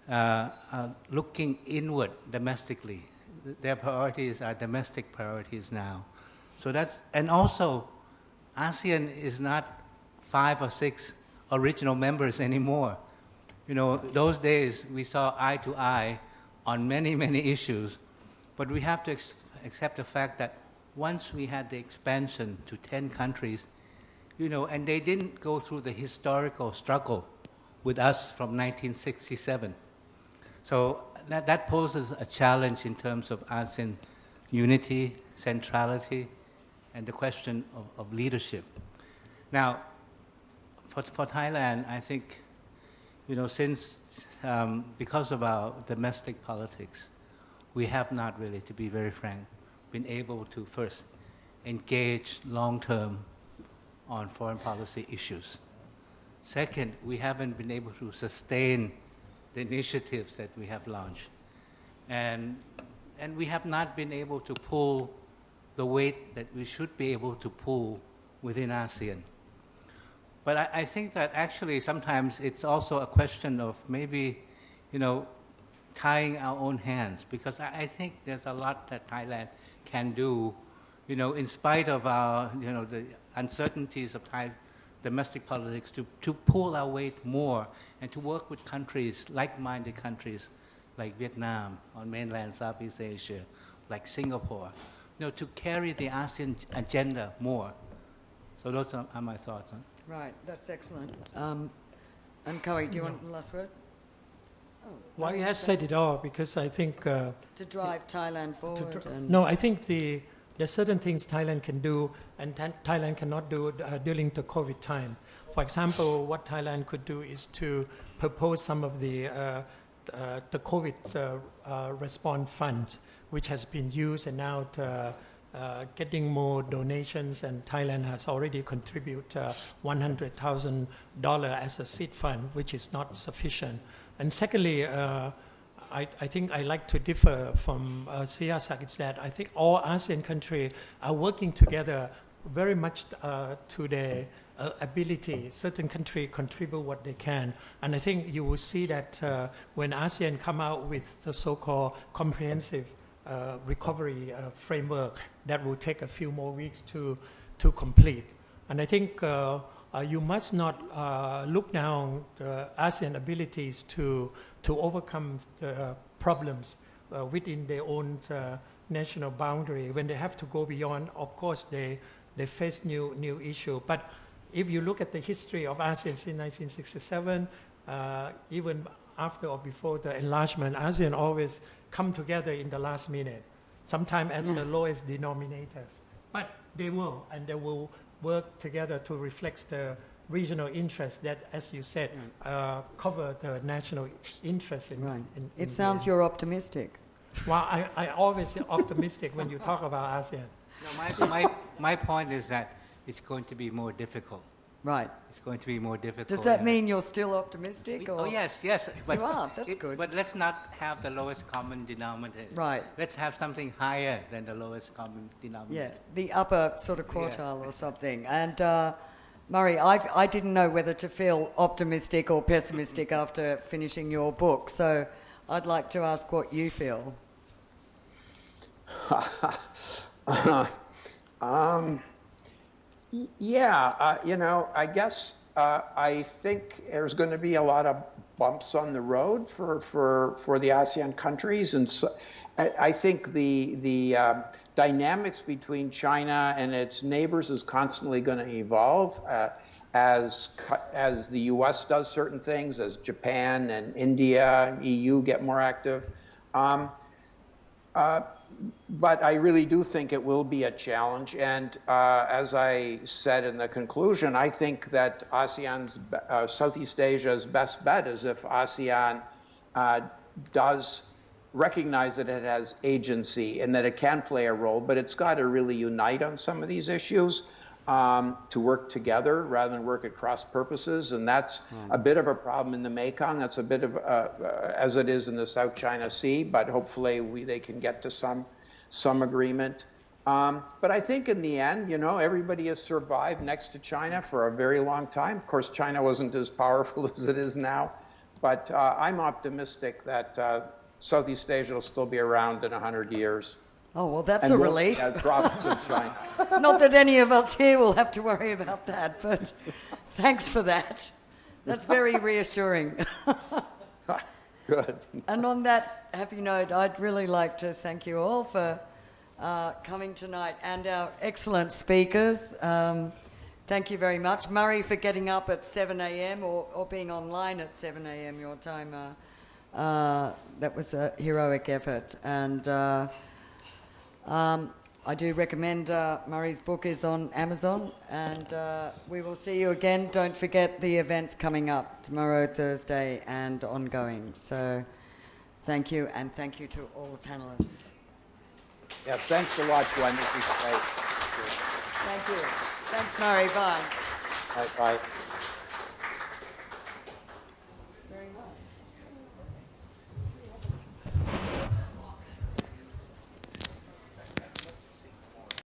are looking inward domestically. Their priorities are domestic priorities now. So and also ASEAN is not 5 or 6 original members anymore. Those days we saw eye to eye on many, many issues, but we have to accept the fact that once we had the expansion to 10 countries, and they didn't go through the historical struggle with us from 1967. So that poses a challenge in terms of ASEAN unity, centrality, and the question of leadership. Now, for Thailand, I think, since because of our domestic politics, we have not really, to be very frank, been able to first engage long-term on foreign policy issues. Second, we haven't been able to sustain the initiatives that we have launched. And we have not been able to pull the weight that we should be able to pull within ASEAN. But I think that actually sometimes it's also a question of maybe, tying our own hands, because I think there's a lot that Thailand can do, in spite of our, the uncertainties of Thai domestic politics, to pull our weight more and to work with countries, like-minded countries like Vietnam on mainland Southeast Asia, like Singapore, to carry the ASEAN agenda more. So those are my thoughts. Right, that's excellent. And Koi, do you want the last word? Oh, Well, he has said it all, because I think... to drive Thailand forward. No, I think there's certain things Thailand can do and Thailand cannot do during the COVID time. For example, what Thailand could do is to propose some of the COVID response funds, which has been used and now getting more donations, and Thailand has already contributed $100,000 as a seed fund, which is not sufficient. And secondly, I think I like to differ from CSIS, is that I think all ASEAN countries are working together very much to their ability. Certain countries contribute what they can. And I think you will see that when ASEAN come out with the so-called comprehensive recovery framework, that will take a few more weeks to complete. And I think you must not look down the ASEAN abilities to overcome the problems within their own national boundary. When they have to go beyond, of course, they face new issue. But if you look at the history of ASEAN since 1967, even after or before the enlargement, ASEAN always come together in the last minute, sometimes as the lowest denominators. But they will, and they will work together to reflect the regional interests that, as you said, cover the national interest. It sounds you're optimistic. Well, I always say optimistic when you talk about ASEAN. No, my point is that it's going to be more difficult. Right. It's going to be more difficult. Does that mean you're still optimistic? Oh, yes. But you are, that's good. But let's not have the lowest common denominator. Right. Let's have something higher than the lowest common denominator. Yeah, the upper sort of quartile or something. And Murray, I didn't know whether to feel optimistic or pessimistic after finishing your book, so I'd like to ask what you feel. I guess I think there's going to be a lot of bumps on the road for the ASEAN countries, and so I think the dynamics between China and its neighbors is constantly going to evolve as the U.S. does certain things, as Japan and India and EU get more active. But I really do think it will be a challenge. And as I said in the conclusion, I think that ASEAN's, Southeast Asia's best bet is if ASEAN does recognize that it has agency and that it can play a role, but it's got to really unite on some of these issues. to work together rather than work at cross purposes, and that's a bit of a problem in the Mekong. That's a bit of as it is in the South China Sea, but hopefully they can get to some agreement. But I think in the end, you know, everybody has survived next to China for a very long time. Of course, China wasn't as powerful as it is now, but I'm optimistic that Southeast Asia will still be around in 100 years. Oh, well, that's a relief. Yeah, province of China. Not that any of us here will have to worry about that, but thanks for that. That's very reassuring. Good. And on that happy note, I'd really like to thank you all for coming tonight and our excellent speakers. Thank you very much. Murray for getting up at 7 a.m. or being online at 7 a.m. your time. That was a heroic effort. And I do recommend Murray's book is on Amazon, and we will see you again. Don't forget the events coming up tomorrow, Thursday, and ongoing. So thank you, and thank you to all the panelists. Yeah, thanks a lot, Gwen. This was great. Thank you. Thanks, Murray. Bye. Bye.